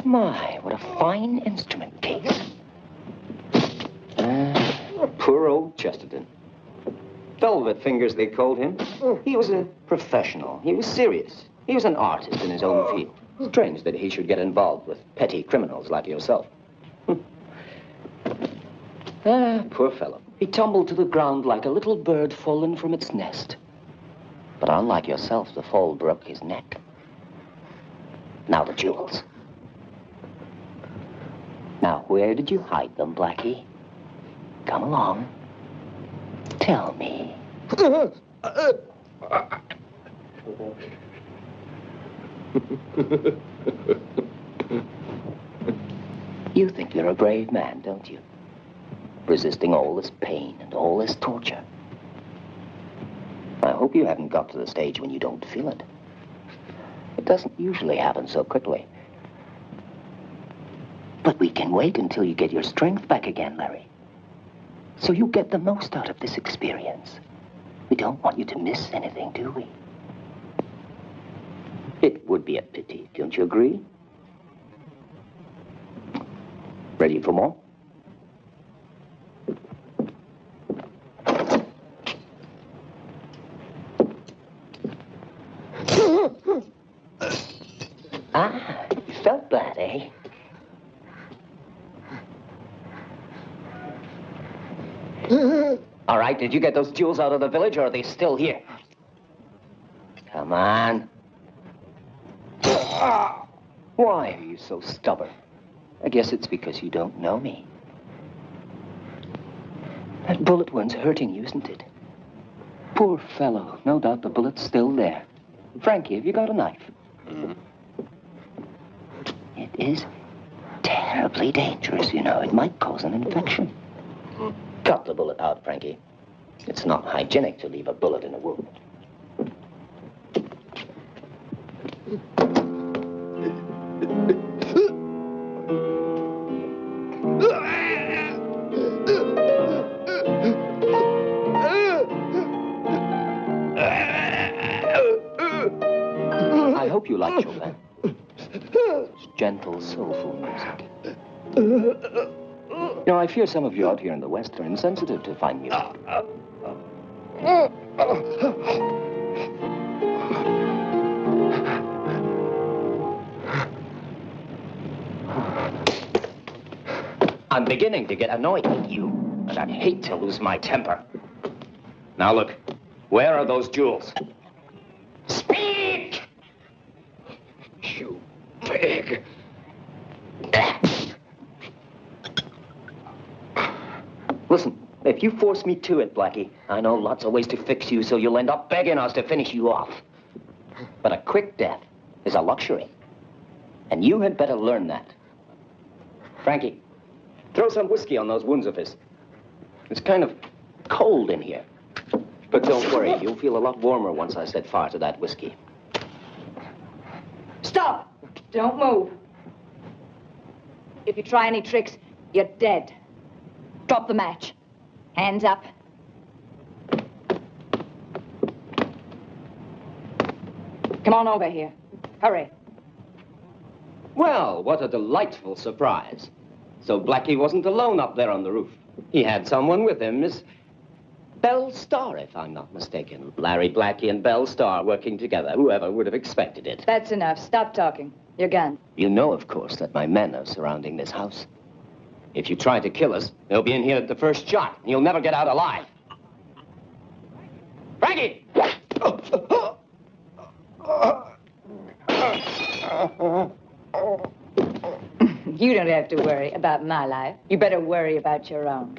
My, what a fine instrument case. Poor old Chesterton. Velvet Fingers, they called him. He was a professional. He was serious. He was an artist in his own field. Strange that he should get involved with petty criminals like yourself. Poor fellow. He tumbled to the ground like a little bird fallen from its nest. But unlike yourself, the fall broke his neck. Now the jewels. Now, where did you hide them, Blackie? Come along. Tell me. You think you're a brave man, don't you? Resisting all this pain and all this torture. I hope you haven't got to the stage when you don't feel it. It doesn't usually happen so quickly. But we can wait until you get your strength back again, Larry. So you get the most out of this experience. We don't want you to miss anything, do we? It would be a pity, don't you agree? Ready for more? Ah, you felt that, eh? All right, did you get those jewels out of the village, or are they still here? Come on. Why are you so stubborn? I guess it's because you don't know me. That bullet wound's hurting you, isn't it? Poor fellow. No doubt the bullet's still there. Frankie, have you got a knife? It is terribly dangerous, you know. It might cause an infection. Cut the bullet out, Frankie. It's not hygienic to leave a bullet in a wound. you like Chopin? It's gentle, soulful music. You know, I fear some of you out here in the West are insensitive to fine music. I'm beginning to get annoyed with you, and I'd hate to lose my temper. Now look, where are those jewels? Speak! You pig. Listen, if you force me to it, Blackie, I know lots of ways to fix you so you'll end up begging us to finish you off. But a quick death is a luxury. And you had better learn that. Frankie, throw some whiskey on those wounds of his. It's kind of cold in here. But don't worry, you'll feel a lot warmer once I set fire to that whiskey. Stop! Don't move. If you try any tricks, you're dead. Drop the match. Hands up. Come on over here. Hurry. Well, what a delightful surprise. So Blackie wasn't alone up there on the roof. He had someone with him, Miss Belle Starr, if I'm not mistaken. Larry Blackie and Belle Starr working together. Whoever would have expected it? That's enough. Stop talking. Your gun. You know, of course, that my men are surrounding this house. If you try to kill us, they'll be in here at the first shot, and you'll never get out alive. Frankie! You don't have to worry about my life. You better worry about your own.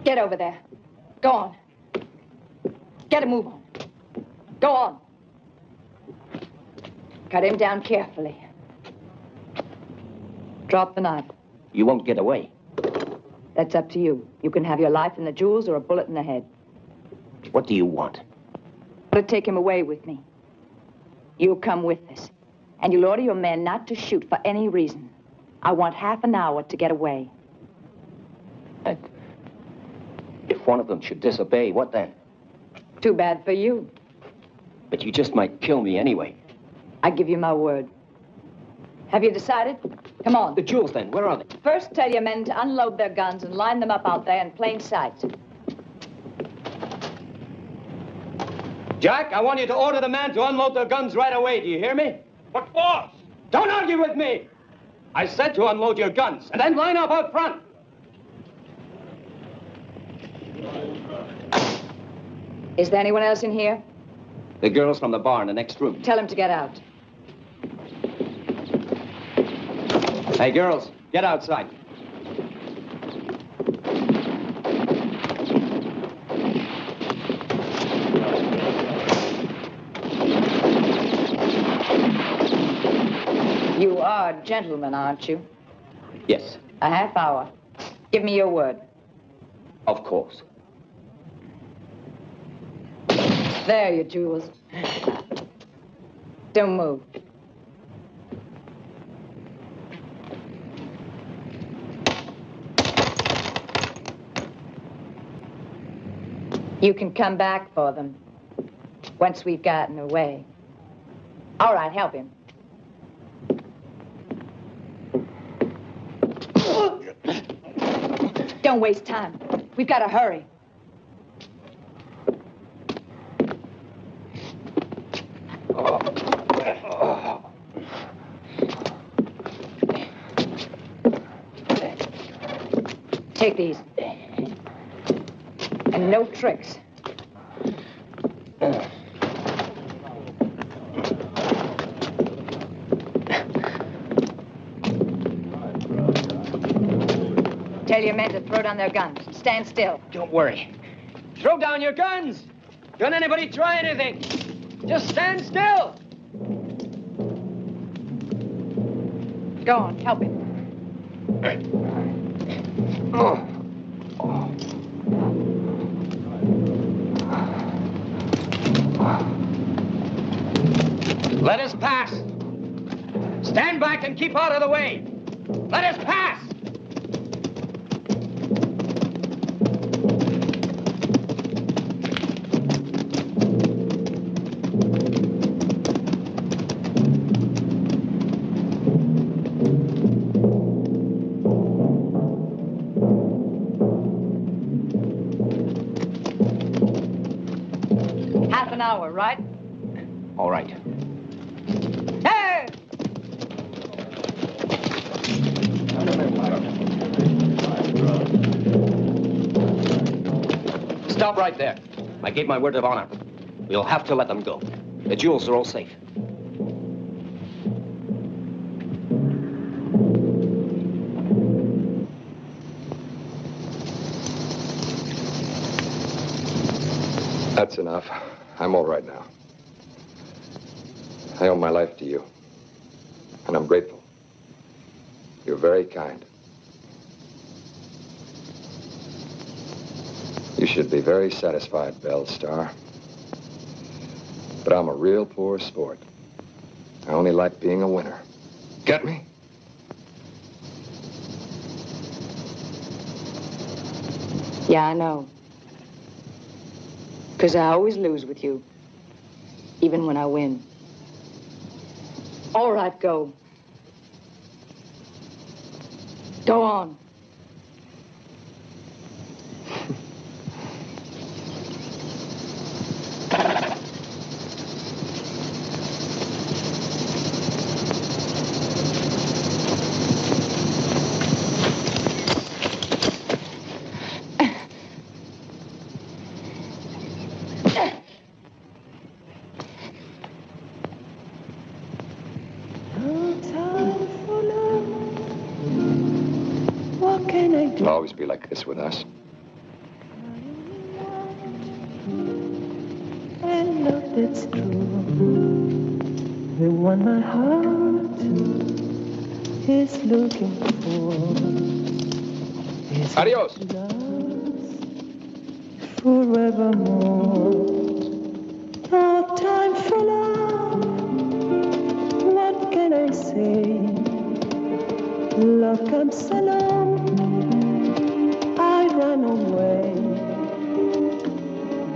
Get over there. Go on. Get a move on. Go on. Cut him down carefully. Drop the knife. You won't get away. That's up to you. You can have your life and the jewels or a bullet in the head. What do you want? I want to take him away with me. You'll come with us. And you'll order your men not to shoot for any reason. I want half an hour to get away. If one of them should disobey, what then? Too bad for you. But you just might kill me anyway. I give you my word. Have you decided? Come on. The jewels, then. Where are they? First, tell your men to unload their guns and line them up out there in plain sight. Jack, I want you to order the men to unload their guns right away. Do you hear me? What for? Don't argue with me. I said to unload your guns, and then line up out front. Is there anyone else in here? The girls from the bar in the next room. Tell them to get out. Hey, girls, get outside. You are gentlemen, aren't you? Yes. A half hour. Give me your word. Of course. There, your jewels. Don't move. You can come back for them once we've gotten away. All right, help him. Don't waste time. We've got to hurry. Take these. And no tricks. Tell your men to throw down their guns. Stand still. Don't worry. Throw down your guns! Don't anybody try anything. Just stand still. Go on, help him. Let us pass. Stand back and keep out of the way. Let us pass. Half an hour, right? All right. Hey! Stop right there. I gave my word of honor. We'll have to let them go. The jewels are all safe. That's enough. I'm all right now. I owe my life to you. And I'm grateful. You're very kind. You should be very satisfied, Belle Star. But I'm a real poor sport. I only like being a winner. Get me? Yeah, I know. Because I always lose with you. Even when I win. All right, go. Go on. It'll always be like this with us. And love that's true, the one my heart is looking for is Adios. Forevermore. No time for love. What can I say? Love comes along. I run away,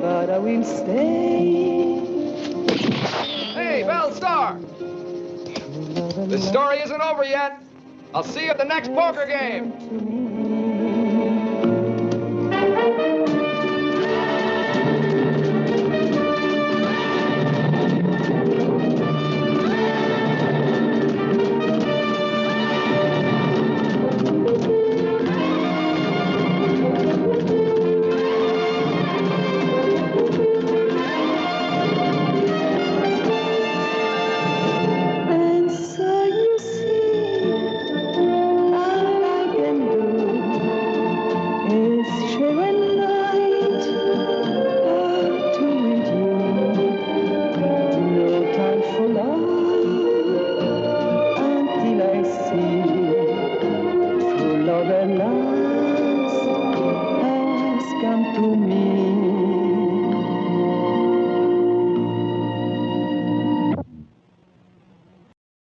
but I will stay. Hey, Belle Star! The story isn't over yet. I'll see you at the next poker game.